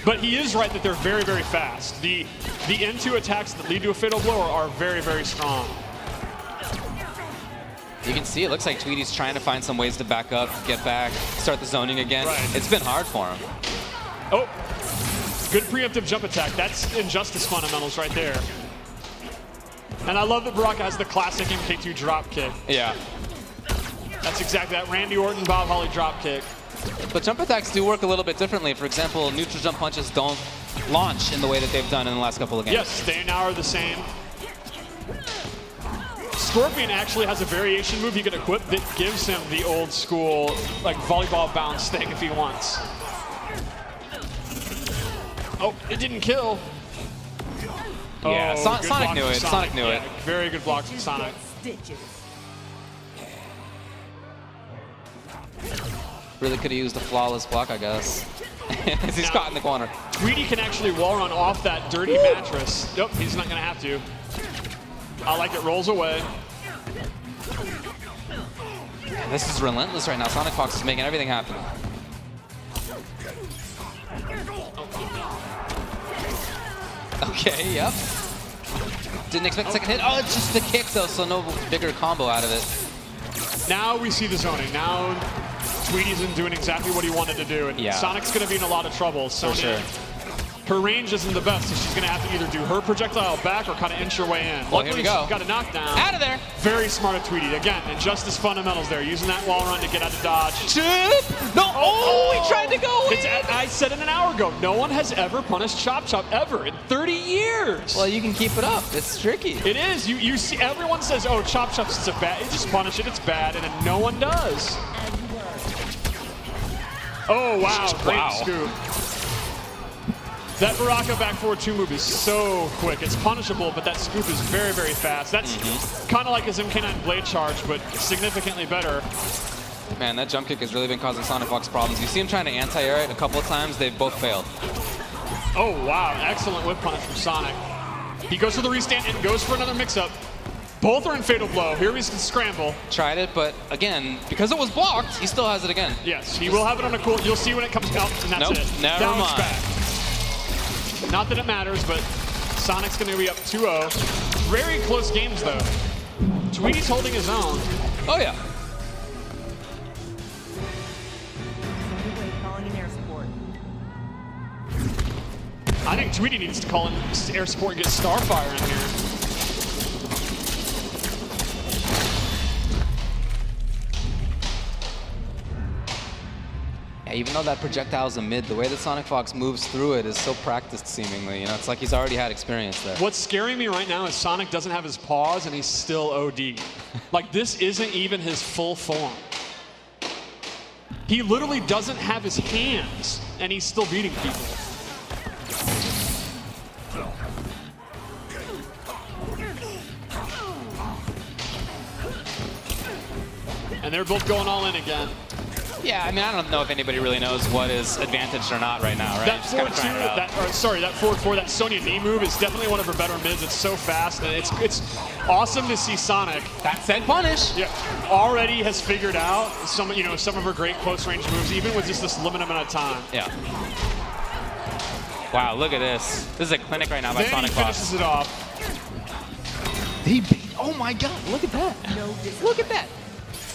Speaker 3: But he is right that they're very, very fast. The N2 attacks that lead to a Fatal Blow are very, very strong.
Speaker 4: You can see it looks like Tweety's trying to find some ways to back up, get back, start the zoning again.
Speaker 3: Right.
Speaker 4: It's been hard for him.
Speaker 3: Oh, good preemptive jump attack. That's Injustice fundamentals right there. And I love that Baraka has the classic MK2 drop kick.
Speaker 4: Yeah.
Speaker 3: That's exactly that Randy Orton, Bob Holly drop kick.
Speaker 4: But jump attacks do work a little bit differently. For example, neutral jump punches don't launch in the way that they've done in the last couple of games.
Speaker 3: Yes, they now are the same. Scorpion actually has a variation move he can equip that gives him the old school like volleyball bounce thing if he wants. Oh, it didn't kill.
Speaker 4: Yeah,
Speaker 3: Oh, good
Speaker 4: Sonic
Speaker 3: block
Speaker 4: knew
Speaker 3: from
Speaker 4: it. Sonic knew it.
Speaker 3: Very good blocks from Sonic.
Speaker 8: Stitches.
Speaker 4: Really could have used a flawless block, I guess. As he's caught in the corner.
Speaker 3: Tweety can actually wall run off that dirty mattress. Nope, he's not going to have to. I like it rolls away.
Speaker 4: Man, this is relentless right now. Sonic Fox is making everything happen. Okay, yep. Didn't expect the second hit. Oh, it's just the kick though, so no bigger combo out of it.
Speaker 3: Now we see the zoning. Now Tweety's doing exactly what he wanted to do, and
Speaker 4: Yeah.
Speaker 3: Sonic's going to be in a lot of trouble. So
Speaker 4: For sure.
Speaker 3: her range isn't the best, so she's going to have to either do her projectile back or kind of inch her way in.
Speaker 4: Well, here we go.
Speaker 3: She's got a knockdown.
Speaker 4: Out of there.
Speaker 3: Very smart of Tweety. Again, Injustice fundamentals there, using that wall run to get out of dodge.
Speaker 4: Chip! No! Oh, he tried to go in!
Speaker 3: I said it an hour ago, no one has ever punished Chop Chop ever in 30 years.
Speaker 4: Well, you can keep it up. It's tricky.
Speaker 3: It is. You see, everyone says, "Oh, Chop Chop's it's a bad. Just punish it. It's bad," and then no one does. Oh wow! Great
Speaker 4: Wow.
Speaker 3: scoop. That Baraka back forward 2 move is so quick. It's punishable, but that scoop is very, very fast. That's kind of like his MK9 blade charge, but significantly better.
Speaker 4: Man, that jump kick has really been causing Sonic Fox problems. You see him trying to anti-air it a couple of times. They've both failed.
Speaker 3: Oh wow! Excellent whip punish from Sonic. He goes for the restand and goes for another mix-up. Both are in Fatal Blow. Here he's scramble.
Speaker 4: Tried it, but again, because it was blocked, he still has it again.
Speaker 3: Yes, he will have it on a cool. You'll see when it comes out, and that's
Speaker 4: Nope,
Speaker 3: it.
Speaker 4: never
Speaker 3: Now it's
Speaker 4: mind.
Speaker 3: back. Not that it matters, but Sonic's going to be up 2-0. Very close games, though. Tweety's holding his own.
Speaker 4: Oh, yeah.
Speaker 8: Calling in air support.
Speaker 3: I think Tweety needs to call in air support and get Starfire in here.
Speaker 4: Yeah, even though that projectile's a mid, the way that Sonic Fox moves through it is so practiced, seemingly. You know, it's like he's already had experience there.
Speaker 3: What's scaring me right now is Sonic doesn't have his paws and he's still OD. Like, this isn't even his full form. He literally doesn't have his hands and he's still beating people. And they're both going all in again.
Speaker 4: Yeah, I mean, I don't know if anybody really knows what is advantaged or not right now, right?
Speaker 3: That
Speaker 4: Just kinda trying it out.
Speaker 3: that forward 4, that Sonya knee move is definitely one of her better mids. It's so fast, and it's awesome to see Sonic.
Speaker 4: That said, punish.
Speaker 3: Yeah, already has figured out some of her great close range moves, even with just this limited amount of time.
Speaker 4: Yeah. Wow, look at this. This is a clinic right now by
Speaker 3: Then
Speaker 4: Sonic
Speaker 3: he
Speaker 4: Fox.
Speaker 3: finishes it off.
Speaker 4: Oh my God! Look at that! Look at that!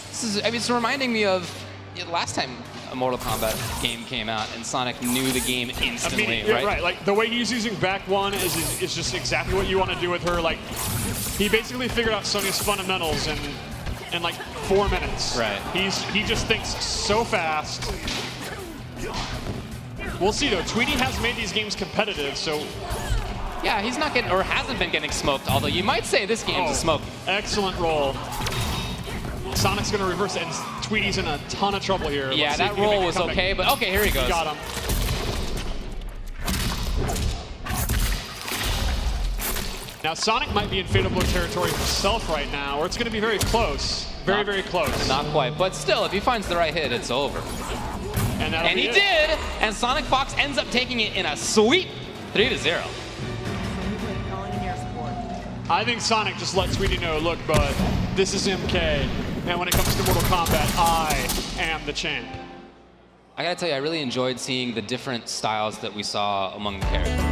Speaker 4: This is. I mean, it's reminding me of the last time a Mortal Kombat game came out and Sonic knew the game instantly,
Speaker 3: Yeah,
Speaker 4: right?
Speaker 3: right. Like the way he's using back one is just exactly what you want to do with her. Like he basically figured out Sonya's fundamentals in like 4 minutes.
Speaker 4: Right.
Speaker 3: He just thinks so fast. We'll see though. Tweety has made these games competitive, so.
Speaker 4: Yeah, he's not getting, or hasn't been getting smoked, although you might say this game's a smoke.
Speaker 3: Excellent roll. Sonic's going to reverse it, and Tweety's in a ton of trouble here.
Speaker 4: Yeah,
Speaker 3: Let's see if
Speaker 4: that
Speaker 3: he can
Speaker 4: roll
Speaker 3: make a
Speaker 4: was
Speaker 3: comeback.
Speaker 4: okay, but okay, here he goes.
Speaker 3: Got him. Now, Sonic might be in Fatal Blow territory himself right now, or it's going to be very close. Very, very close.
Speaker 4: Not quite, but still, if he finds the right hit, it's over.
Speaker 3: And
Speaker 4: he did, and Sonic Fox ends up taking it in a sweep 3-0.
Speaker 3: I think Sonic just let Tweety know, look, bud, this is MK, and when it comes to Mortal Kombat, I am the champ.
Speaker 4: I gotta tell you, I really enjoyed seeing the different styles that we saw among the characters.